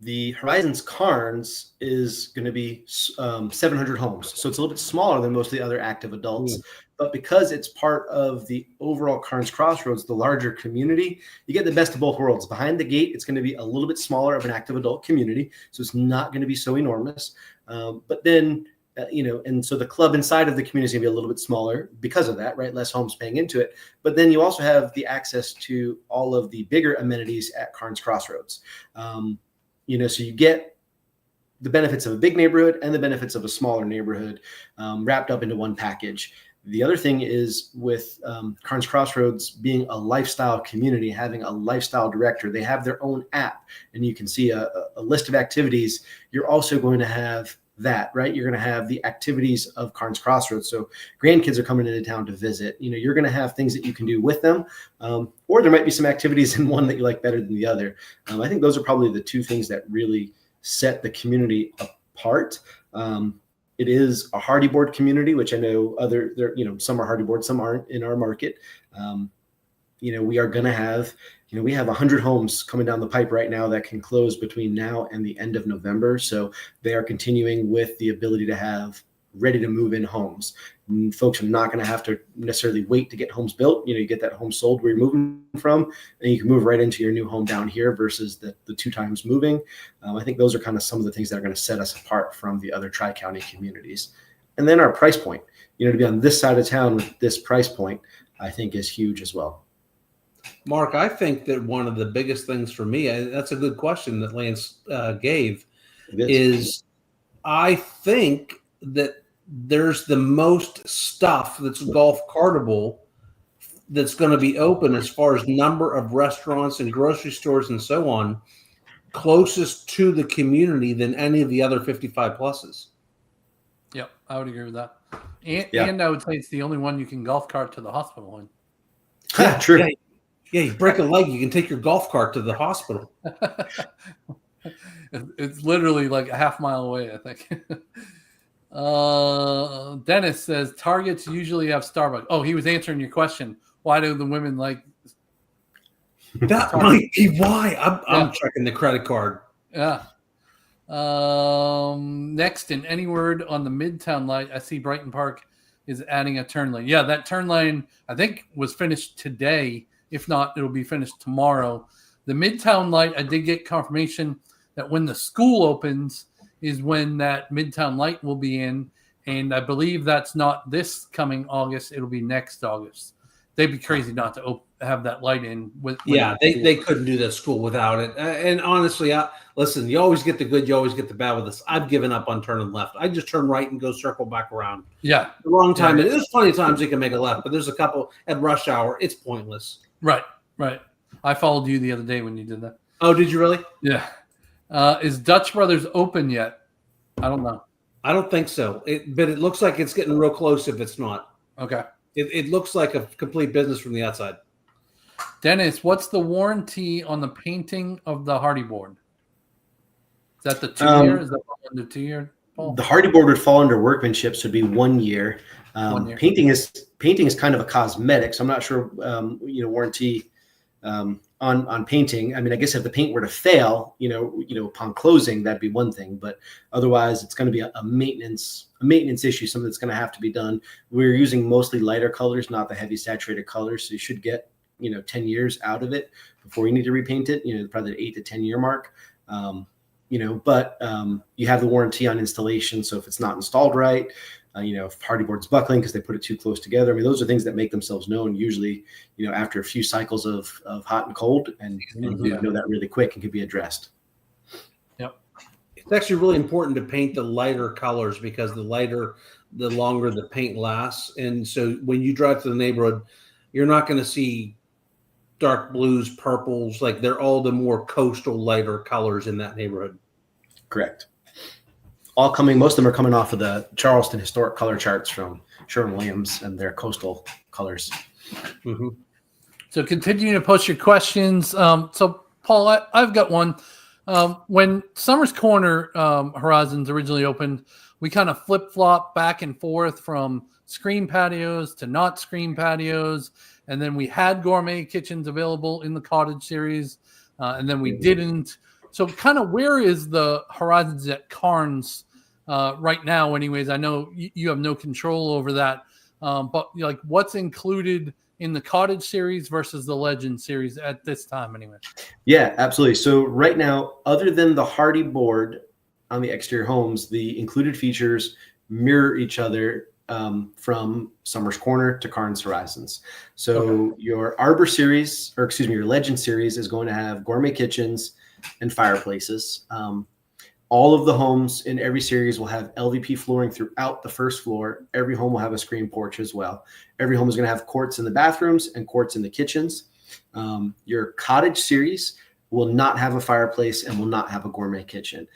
the Horizons Carnes is going to be 700 homes. So it's a little bit smaller than most of the other active adults. But because it's part of the overall Carnes Crossroads, the larger community, you get the best of both worlds. Behind the gate, it's going to be a little bit smaller of an active adult community. So it's not going to be so enormous. But then, and so the club inside of the community is going to be a little bit smaller because of that, right? Less homes paying into it. But then you also have the access to all of the bigger amenities at Carnes Crossroads. So you get the benefits of a big neighborhood and the benefits of a smaller neighborhood wrapped up into one package. The other thing is with Carnes Crossroads being a lifestyle community, having a lifestyle director, they have their own app, and you can see a list of activities. You're also going to have that, right? You're going to have the activities of Carnes Crossroads. So grandkids are coming into town to visit. You're going to have things that you can do with them, or there might be some activities in one that you like better than the other. I think those are probably the two things that really set the community apart. It is a hardy board community, which I know some are hardy board, some aren't in our market. We are going to have, we have 100 homes coming down the pipe right now that can close between now and the end of November. So they are continuing with the ability to have ready to move in homes. And folks are not going to have to necessarily wait to get homes built. You get that home sold where you're moving from, and you can move right into your new home down here versus the 2 times moving. I think those are kind of some of the things that are going to set us apart from the other Tri-County communities. And then our price point, to be on this side of town with this price point, I think is huge as well. Mark, I think that one of the biggest things for me, that's a good question that Lance gave, is I think that there's the most stuff that's golf cartable that's going to be open as far as number of restaurants and grocery stores and so on, closest to the community than any of the other 55 pluses. Yep, I would agree with that. And I would say it's the only one you can golf cart to the hospital in. Yeah, true. Yeah, you break a leg, you can take your golf cart to the hospital. It's literally like a half mile away, I think. Dennis says Targets usually have Starbucks. Oh, he was answering your question. Why do the women like that? Target? Might be why. I'm checking the credit card. Yeah. Next, in any word on the Midtown light, I see Brighton Park is adding a turn lane. Yeah, that turn lane I think was finished today. If not, it'll be finished tomorrow. The Midtown light, I did get confirmation that when the school opens is when that Midtown light will be in. And I believe that's not this coming August. It'll be next August. They'd be crazy not to have that light in. They couldn't do that school without it. And honestly, listen, you always get the good, you always get the bad with this. I've given up on turning left. I just turn right and go circle back around. Yeah. The wrong time. Yeah. There's plenty of times you can make a left, but there's a couple at rush hour. It's pointless. Right. I followed you the other day when you did that. Oh, did you really? Yeah. Is Dutch Brothers open yet? I don't know. I don't think so. But it looks like it's getting real close if it's not. Okay. It looks like a complete business from the outside. Dennis, what's the warranty on the painting of the hardy board? Is that the 2 year? Is that under 2 year, Paul? The hardy board would fall under workmanship, so it'd be 1 year. 1 year. Painting is kind of a cosmetic, so I'm not sure warranty on painting. I mean, I guess if the paint were to fail, upon closing, that'd be one thing. But otherwise, it's going to be a maintenance issue, something that's going to have to be done. We're using mostly lighter colors, not the heavy saturated colors. So you should get 10 years out of it before you need to repaint it. Probably the 8 to 10 year mark. But you have the warranty on installation. So if it's not installed right, if hardy board's buckling because they put it too close together. I mean, those are things that make themselves known usually, after a few cycles of hot and cold, and you know that really quick and can be addressed. Yep. It's actually really important to paint the lighter colors because the longer the paint lasts. And so when you drive to the neighborhood, you're not going to see dark blues, purples, like they're all the more coastal lighter colors in that neighborhood. Correct. Most of them are coming off of the Charleston historic color charts from Sherwin-Williams and their coastal colors. Mm-hmm. So continue to post your questions. So Paul, I've got one. When Summers Corner Horizons originally opened, we kind of flip-flop back and forth from screen patios to not screen patios. And then we had gourmet kitchens available in the cottage series. And then we didn't. So kind of where is the Horizons at Carnes right now anyways? I know you have no control over that. But like what's included in the cottage series versus the legend series at this time anyway? Yeah, absolutely. So right now, other than the hardy board on the exterior homes, the included features mirror each other from Summers Corner to Carnes Horizons. So your Arbor series, or excuse me, your Legend series is going to have gourmet kitchens and fireplaces. All of the homes in every series will have LVP flooring throughout the first floor. Every home will have a screen porch as well. Every home is going to have quartz in the bathrooms and quartz in the kitchens. Your cottage series will not have a fireplace and will not have a gourmet kitchen.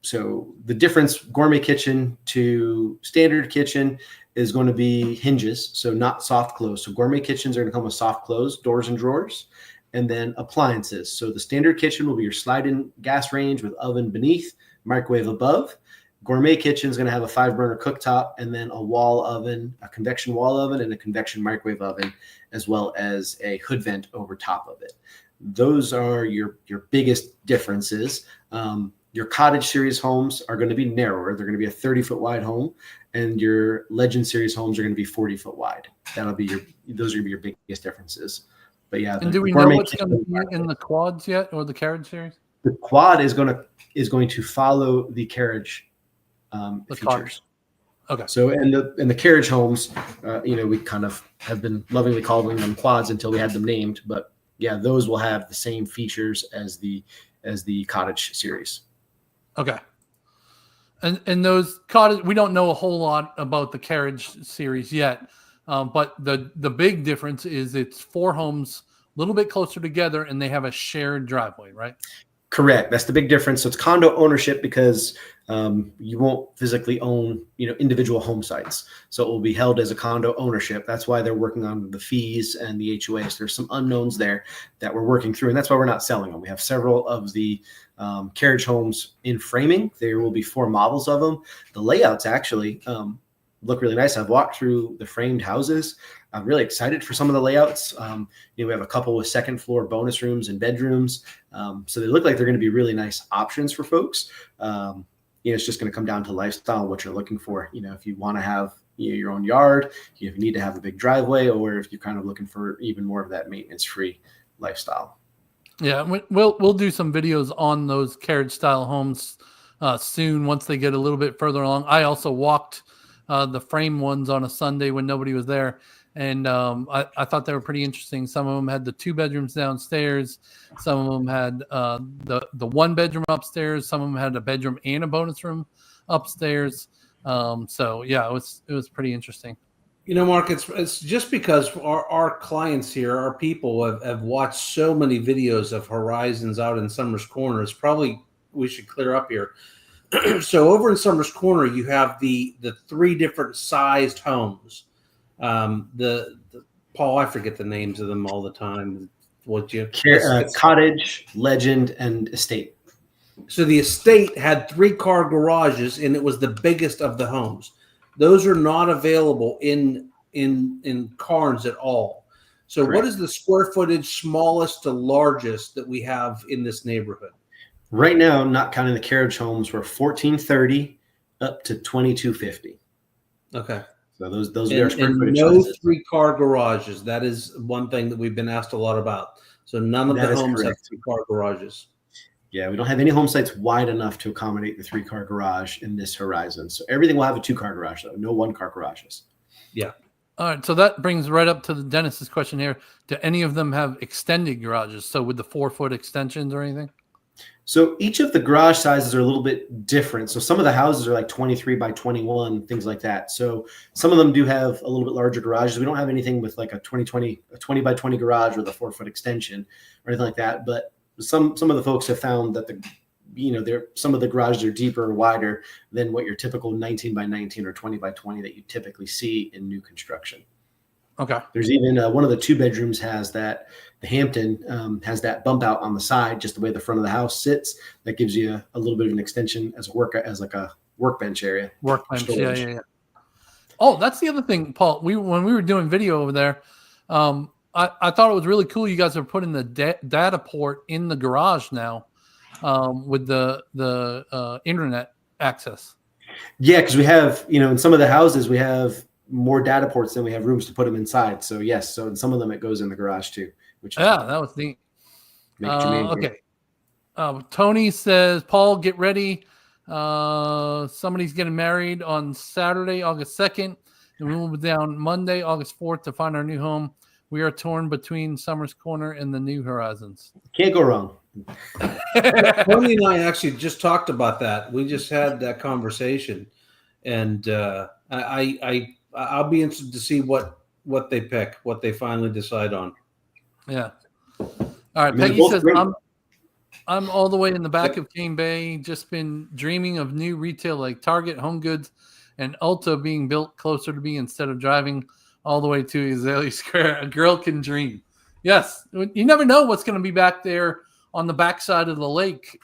So the difference, gourmet kitchen to standard kitchen, is going to be hinges, so not soft close. So gourmet kitchens are going to come with soft close, doors and drawers, and then appliances. So the standard kitchen will be your slide-in gas range with oven beneath, microwave above. Gourmet kitchen is going to have a 5-burner cooktop and then a wall oven, a convection wall oven, and a convection microwave oven, as well as a hood vent over top of it. Those are your biggest differences. Your cottage series homes are going to be narrower. They're going to be a 30-foot wide home, and your Legend series homes are going to be 40-foot wide. Those are going to be your biggest differences. But yeah, and do we know what's going to be in the quads yet, or the carriage series? The quad is going to follow the carriage features. Cars. Okay. So in the carriage homes, we kind of have been lovingly calling them quads until we had them named. But yeah, those will have the same features as the cottage series. Okay. And those cottage, we don't know a whole lot about the carriage series yet. But the big difference is it's 4 homes a little bit closer together and they have a shared driveway, right? Correct. That's the big difference. So it's condo ownership because you won't physically own, individual home sites. So it will be held as a condo ownership. That's why they're working on the fees and the HOAs. There's some unknowns there that we're working through, and that's why we're not selling them. We have several of the carriage homes in framing. There will be 4 models of them. The layouts actually look really nice. I've walked through the framed houses. I'm really excited for some of the layouts. We have a couple with 2nd floor bonus rooms and bedrooms. So they look like they're going to be really nice options for folks. It's just going to come down to lifestyle, what you're looking for. If you want to have your own yard, if you need to have a big driveway, or if you're kind of looking for even more of that maintenance-free lifestyle. Yeah, we'll do some videos on those carriage style homes soon once they get a little bit further along. I also walked the frame ones on a Sunday when nobody was there. And I thought they were pretty interesting. Some of them had the 2 bedrooms downstairs. Some of them had the 1 bedroom upstairs. Some of them had a bedroom and a bonus room upstairs. So yeah, it was pretty interesting. Mark, it's just because our clients here, our people have watched so many videos of Horizons out in Summers Corner. It's probably, we should clear up here. So over in Summers Corner, you have the 3 different sized homes. The Paul, I forget the names of them all the time. Cottage, Legend, and Estate. So the Estate had 3-car garages, and it was the biggest of the homes. Those are not available in Carnes at all. So Correct. What is the square footage smallest to largest that we have in this neighborhood? Right now, not counting the carriage homes, we're 1430 up to 2250. Okay. So those are square footage. No 3-car garages. That is one thing that we've been asked a lot about. So none of the homes have 3-car garages. Yeah, we don't have any home sites wide enough to accommodate the 3-car garage in this Horizon. So everything will have a 2-car garage, though. No 1-car garages. Yeah. All right. So that brings right up to the Dennis's question here. Do any of them have extended garages? So with the 4-foot extensions or anything? So each of the garage sizes are a little bit different. So some of the houses are like 23 by 21, things like that. So some of them do have a little bit larger garages. We don't have anything with like a 20 by 20 garage with a 4-foot extension or anything like that. But some of the folks have found that some of the garages are deeper and wider than what your typical 19 by 19 or 20 by 20 that you typically see in new construction. Okay. There's even one of the 2 bedrooms has that. The Hampton has that bump out on the side, just the way the front of the house sits. That gives you a little bit of an extension as like a workbench area. Workbench. Yeah. Oh, that's the other thing, Paul. When we were doing video over there, I thought it was really cool. You guys are putting the data port in the garage now with the internet access. Yeah, because we have, in some of the houses we have more data ports than we have rooms to put them inside. So yes, so in some of them it goes in the garage too. Which that was neat. Okay. Tony says, Paul, get ready. Somebody's getting married on Saturday, August 2nd, and we will be down Monday, August 4th to find our new home. We are torn between Summers Corner and the New Horizons. Can't go wrong. Tony and I actually just talked about that. We just had that conversation, and I'll be interested to see what they pick, what they finally decide on. Yeah. All right. Peggy says, I'm all the way in the back of Cane Bay. Just been dreaming of new retail like Target, Home Goods, and Ulta being built closer to me instead of driving all the way to Azalea Square. A girl can dream. Yes. You never know what's going to be back there on the backside of the lake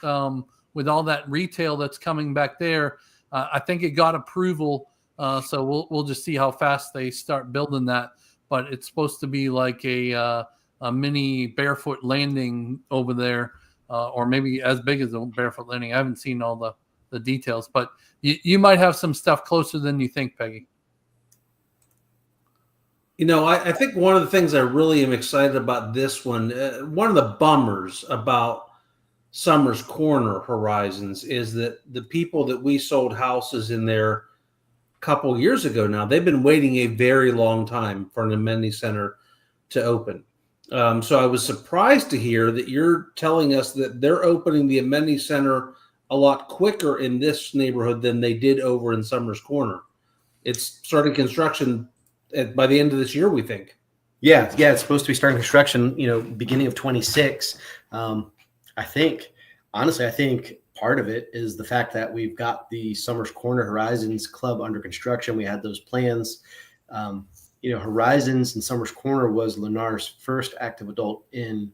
with all that retail that's coming back there. I think it got approval. So we'll just see how fast they start building that. But it's supposed to be like a mini Barefoot Landing over there, or maybe as big as a Barefoot Landing. I haven't seen all the details, but you might have some stuff closer than you think, Peggy. I think one of the things I really am excited about this one of the bummers about Summers Corner Horizons is that the people that we sold houses in there a couple years ago now, they've been waiting a very long time for an amenity center to open. So I was surprised to hear that you're telling us that they're opening the amenity center a lot quicker in this neighborhood than they did over in Summers Corner. It's starting construction by the end of this year, we think. Yeah, it's supposed to be starting construction, beginning of 26. I think part of it is the fact that we've got the Summers Corner Horizons Club under construction. We had those plans. Horizons and Summers Corner was Lennar's first active adult in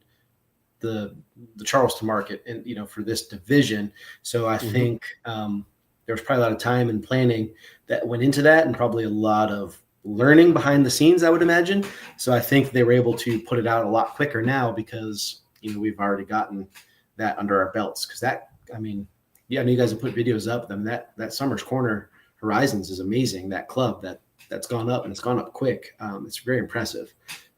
the Charleston market, and for this division. So I think there was probably a lot of time and planning that went into that, and probably a lot of learning behind the scenes, I would imagine. So I think they were able to put it out a lot quicker now because we've already gotten that under our belts. Because I know you guys have put videos up. That Summers Corner Horizons is amazing. That club that's gone up, and it's gone up quick. It's very impressive.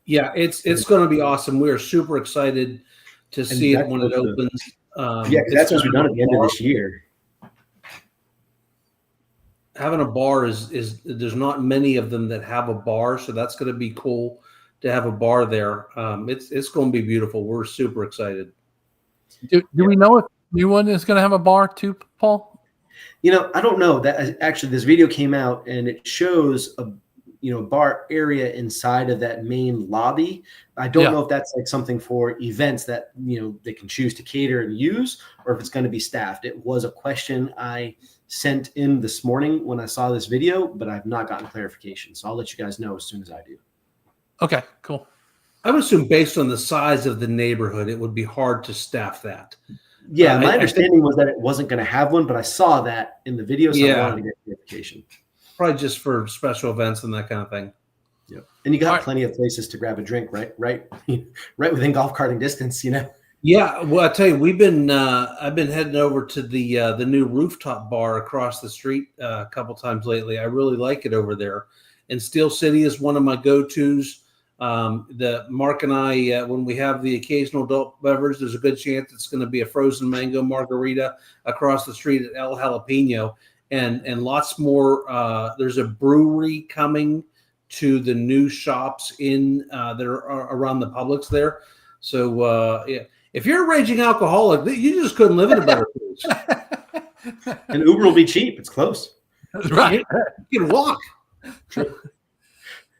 Yeah, it's going to be awesome. We are super excited to see it when it opens. Because that's what we've done at the end of this year. Having a bar is there's not many of them that have a bar, so that's going to be cool to have a bar there. It's going to be beautiful. We're super excited. Do we know if the new one is going to have a bar too, Paul? I don't know. That actually, this video came out and it shows a bar area inside of that main lobby. I don't know if that's like something for events that they can choose to cater and use, or if it's going to be staffed. It was a question I sent in this morning when I saw this video, but I've not gotten clarification. So I'll let you guys know as soon as I do. Okay, cool. I would assume based on the size of the neighborhood, it would be hard to staff that. Yeah, my understanding was that it wasn't going to have one, but I saw that in the video, so I wanted to get clarification. Probably just for special events and that kind of thing. Yeah, and you got plenty of places to grab a drink, right within golf carting distance, Yeah, well, I tell you, we've been I've been heading over to the new rooftop bar across the street a couple times lately. I really like it over there, and Steel City is one of my go-tos. The Mark and I, when we have the occasional adult beverage, there's a good chance it's going to be a frozen mango margarita across the street at El Jalapeno, and lots more. There's a brewery coming to the new shops that are around the Publix there. So if you're a raging alcoholic, you just couldn't live in a better place. And Uber will be cheap. It's close. That's right. You can walk.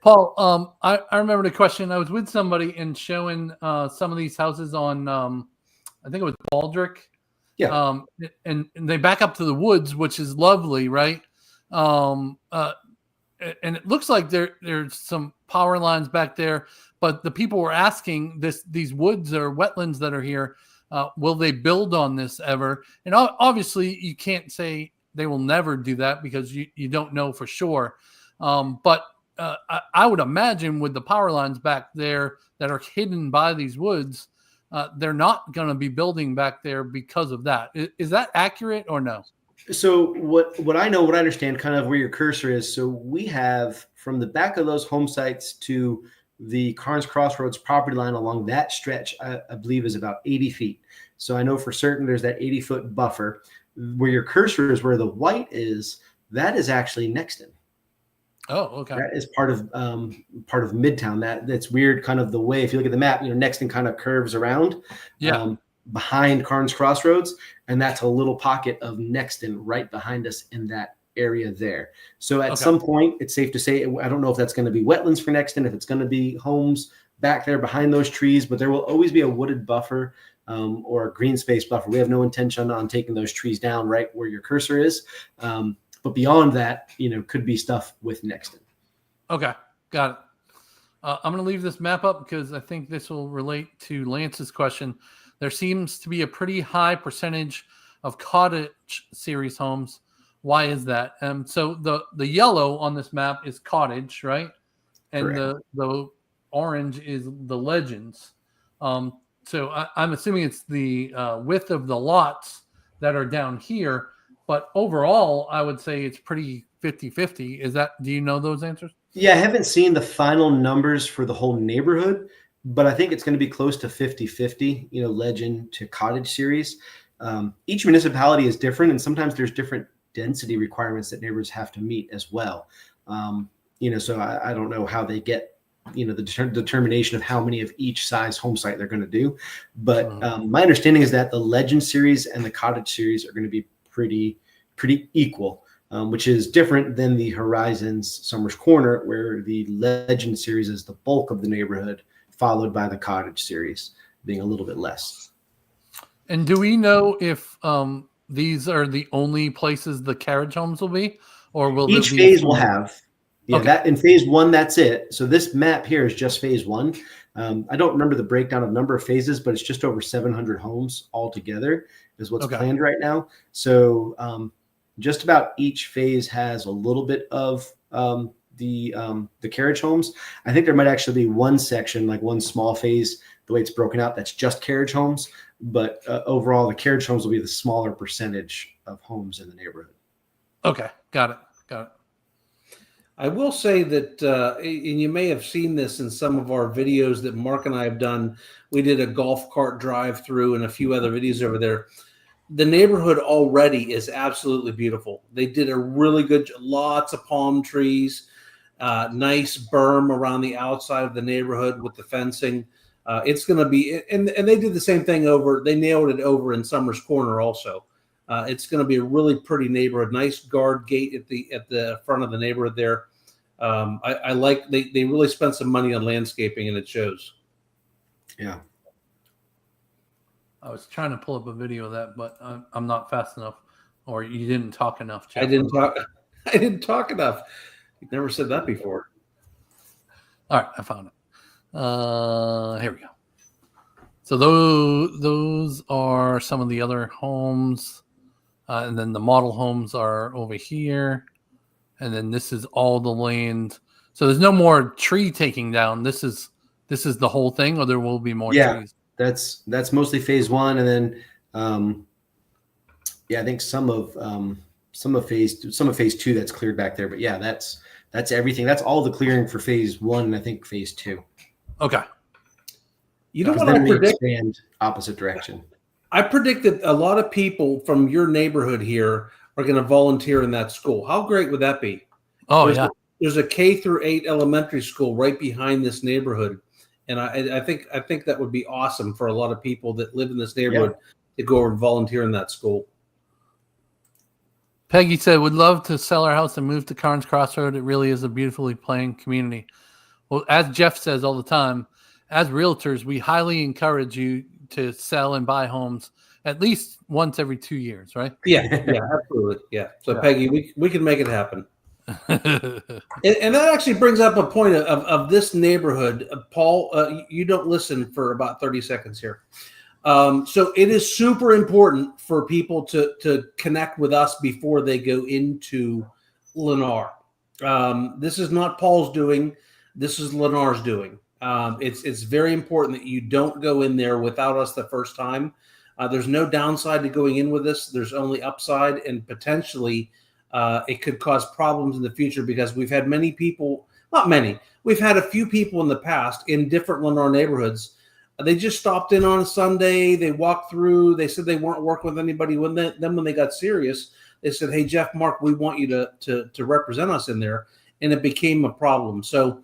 Paul, I remember the question. I was with somebody and showing some of these houses on, I think it was Baldrick, Yeah. And they back up to the woods, which is lovely, right? And it looks like there's some power lines back there, but the people were asking these woods or wetlands that are here, will they build on this ever? And obviously you can't say they will never do that because you don't know for sure. But I would imagine with the power lines back there that are hidden by these woods, they're not going to be building back there because of that. Is that accurate or no? So what I know, what I understand, kind of where your cursor is. So we have from the back of those home sites to the Carnes Crossroads property line along that stretch, I believe is about 80 feet. So I know for certain there's that 80-foot buffer. Where your cursor is, where the white is, that is actually Nexton. Oh, okay. That is part of Midtown. That's weird, kind of the way, if you look at the map, Nexton kind of curves around. Yeah. Behind Carnes Crossroads, and that's a little pocket of Nexton right behind us in that area there. So at some point, it's safe to say, I don't know if that's going to be wetlands for Nexton, if it's going to be homes back there behind those trees, but there will always be a wooded buffer or a green space buffer. We have no intention on taking those trees down right where your cursor is. But beyond that, could be stuff with Nexton. Okay, got it. I'm going to leave this map up because I think this will relate to Lance's question. There seems to be a pretty high percentage of cottage series homes. Why is that? So the yellow on this map is cottage, right? And the orange is the legends. So I'm assuming it's the width of the lots that are down here. But overall, I would say it's pretty 50-50. Do you know those answers? Yeah, I haven't seen the final numbers for the whole neighborhood, but I think it's going to be close to 50-50, legend to cottage series. Each municipality is different, and sometimes there's different density requirements that neighbors have to meet as well. So I don't know how they get, the determination of how many of each size home site they're going to do. But my understanding is that the legend series and the cottage series are going to be pretty equal, which is different than the Horizons Summers Corner, where the legend series is the bulk of the neighborhood, followed by the cottage series being a little bit less. And do we know if these are the only places the carriage homes will be, or will each phase will have? Yeah, that in phase one, that's it. So this map here is just phase one. I don't remember the breakdown of number of phases, but it's just over 700 homes altogether is what's planned right now. So just about each phase has a little bit of the carriage homes. I think there might actually be one section, like one small phase, the way it's broken out, that's just carriage homes. But overall, the carriage homes will be the smaller percentage of homes in the neighborhood. Okay, got it. I will say that, and you may have seen this in some of our videos that Mark and I have done. We did a golf cart drive through and a few other videos over there. The neighborhood already is absolutely beautiful. They did a really good, lots of palm trees, nice berm around the outside of the neighborhood with the fencing. It's going to be, and they did the same thing they nailed it over in Summers Corner also. It's going to be a really pretty neighborhood, nice guard gate at the front of the neighborhood there. I like, they really spent some money on landscaping and it shows. Yeah. I was trying to pull up a video of that, but I'm not fast enough, or you didn't talk enough, Jeff. I didn't talk enough. You've never said that before. All right, I found it. Here we go. So those are some of the other homes, and then the model homes are over here, and then this is all the land. So there's no more tree taking down. This is the whole thing, or there will be more trees. That's mostly phase one, and then I think some of phase two that's cleared back there. But yeah, that's everything. That's all the clearing for phase one, and I think phase two. Okay. You know what I predict? Expand opposite direction. I predict that a lot of people from your neighborhood here are going to volunteer in that school. How great would that be? Oh, There's a K-8 elementary school right behind this neighborhood. And I think that would be awesome for a lot of people that live in this neighborhood to go over and volunteer in that school. Peggy said, would love to sell our house and move to Carnes Crossroad. It really is a beautifully planned community. Well, as Jeff says all the time, as realtors, we highly encourage you to sell and buy homes at least once every 2 years, right? Yeah, absolutely. Yeah. So Peggy, we can make it happen. And that actually brings up a point of this neighborhood. Paul, you don't listen for about 30 seconds here. So it is super important for people to connect with us before they go into Lennar. This is not Paul's doing. This is Lennar's doing. It's very important that you don't go in there without us the first time. There's no downside to going in with this. There's only upside, and potentially it could cause problems in the future because we've had many people, not many, we've had a few people in the past in different Lennar neighborhoods. They just stopped in on a Sunday. They walked through. They said they weren't working with anybody. When they got serious, they said, "Hey, Jeff, Mark, we want you to represent us in there," and it became a problem. So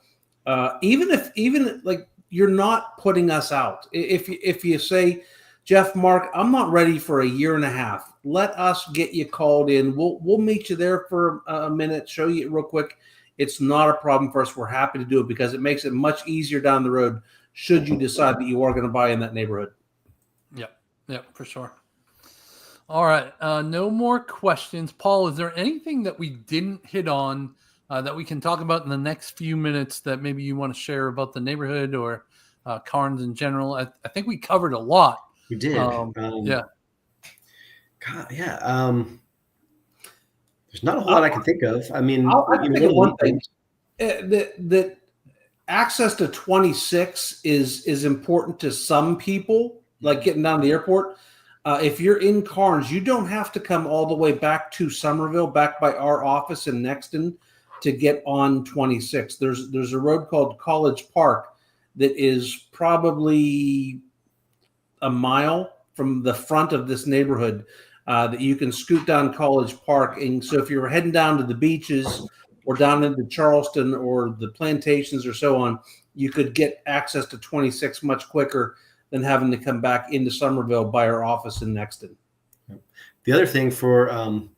even like you're not putting us out. If you say, Jeff, Mark, I'm not ready for a year and a half. Let us get you called in. We'll meet you there for a minute, show you real quick. It's not a problem for us. We're happy to do it because it makes it much easier down the road should you decide that you are going to buy in that neighborhood. Yep, for sure. All right. No more questions. Paul, is there anything that we didn't hit on that we can talk about in the next few minutes that maybe you want to share about the neighborhood or Carnes in general? I think we covered a lot. We did. Yeah. God, yeah. There's not a whole lot I can think of. I mean, I can think of one thing. That access to 26 is important to some people, like getting down to the airport. If you're in Carnes, you don't have to come all the way back to Summerville, back by our office in Nexton, to get on 26. There's a road called College Park that is probably a mile from the front of this neighborhood that you can scoot down College Park. And so if you're heading down to the beaches or down into Charleston or the plantations or so on, you could get access to 26 much quicker than having to come back into Summerville by our office in Nexton. The other thing for,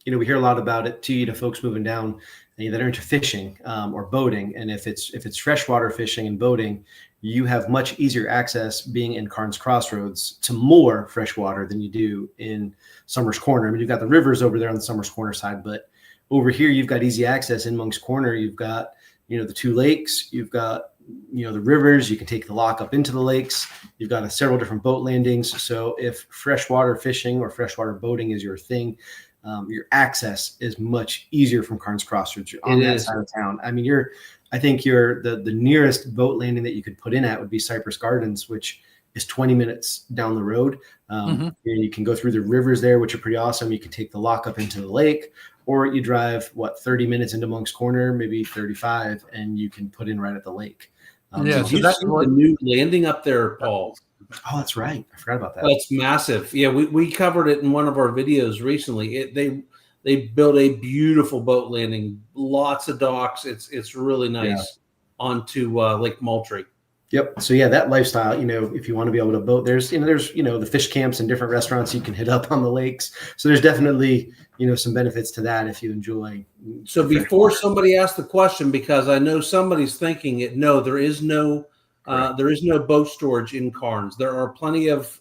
we hear a lot about it too, folks moving down that are into fishing or boating. And if it's freshwater fishing and boating, you have much easier access being in Carnes Crossroads to more freshwater than you do in Summers Corner. I mean, you've got the rivers over there on the Summers Corner side, but over here, you've got easy access in Monk's Corner. You've got, the two lakes, you've got, the rivers, you can take the lock up into the lakes. You've got several different boat landings. So if freshwater fishing or freshwater boating is your thing, your access is much easier from Carnes Crossroads on that side of town. I mean, I think the nearest boat landing that you could put in at would be Cypress Gardens, which is 20 minutes down the road. You can go through the rivers there, which are pretty awesome. You can take the lock up into the lake, or you drive 30 minutes into Monk's Corner, maybe 35, and you can put in right at the lake. So that's the new landing up there, Paul. Oh, that's right. I forgot about that. That's massive. Yeah, we covered it in one of our videos recently. They built a beautiful boat landing, lots of docks. It's really nice onto Lake Moultrie. Yep. So that lifestyle, if you want to be able to boat, there's the fish camps and different restaurants you can hit up on the lakes. So there's definitely, some benefits to that if you enjoy. So before somebody asks the question, because I know somebody's thinking it, no, there is no boat storage in Carnes. There are plenty of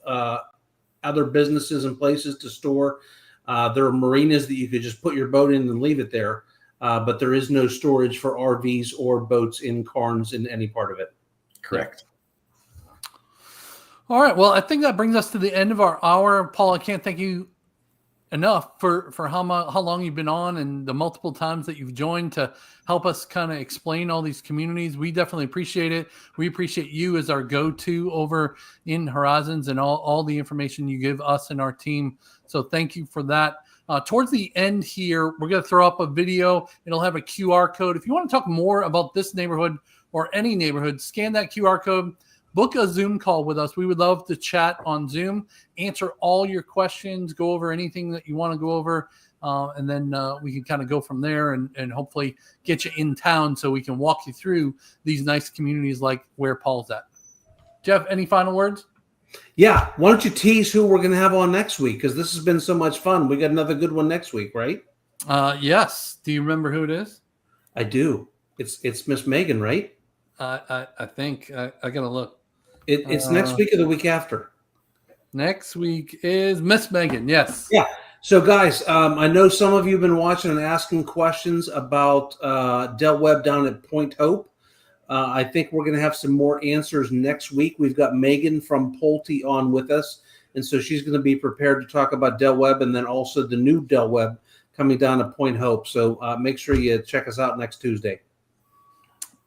other businesses and places to store. There are marinas that you could just put your boat in and leave it there. But there is no storage for RVs or boats in Carnes in any part of it. Correct. All right. Well, I think that brings us to the end of our hour. Paul, I can't thank you enough for how long you've been on and the multiple times that you've joined to help us kind of explain all these communities. We definitely appreciate it. We appreciate you as our go-to over in Horizons and all the information you give us and our team. So thank you for that. Towards the end here, we're going to throw up a video. It'll have a QR code. If you want to talk more about this neighborhood or any neighborhood, scan that QR code, book a Zoom call with us. We would love to chat on Zoom, answer all your questions, go over anything that you want to go over, and then we can kind of go from there and hopefully get you in town so we can walk you through these nice communities like where Paul's at. Jeff, any final words? Yeah. Why don't you tease who we're going to have on next week? Because this has been so much fun. We got another good one next week, right? Yes. Do you remember who it is? I do. It's Miss Megan, right? I think I got to look. It's next week or the week after. Next week is Miss Megan. Yes. Yeah. So, guys, I know some of you have been watching and asking questions about Del Webb down at Point Hope. I think we're going to have some more answers next week. We've got Megan from Pulte on with us, and so she's going to be prepared to talk about Del Webb and then also the new Del Webb coming down to Point Hope. So make sure you check us out next Tuesday.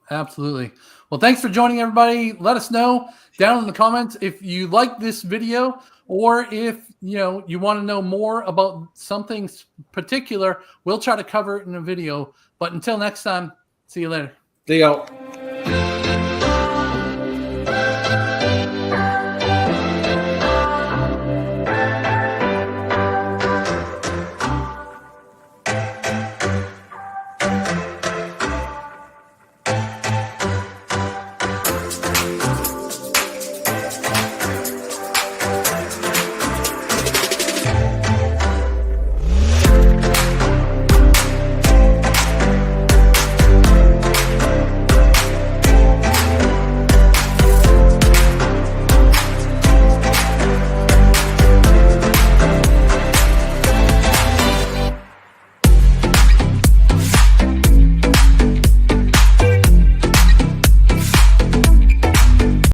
Absolutely. Well, thanks for joining, everybody. Let us know down in the comments if you like this video, or if you want to know more about something particular. We'll try to cover it in a video. But until next time, see you later. See y'all.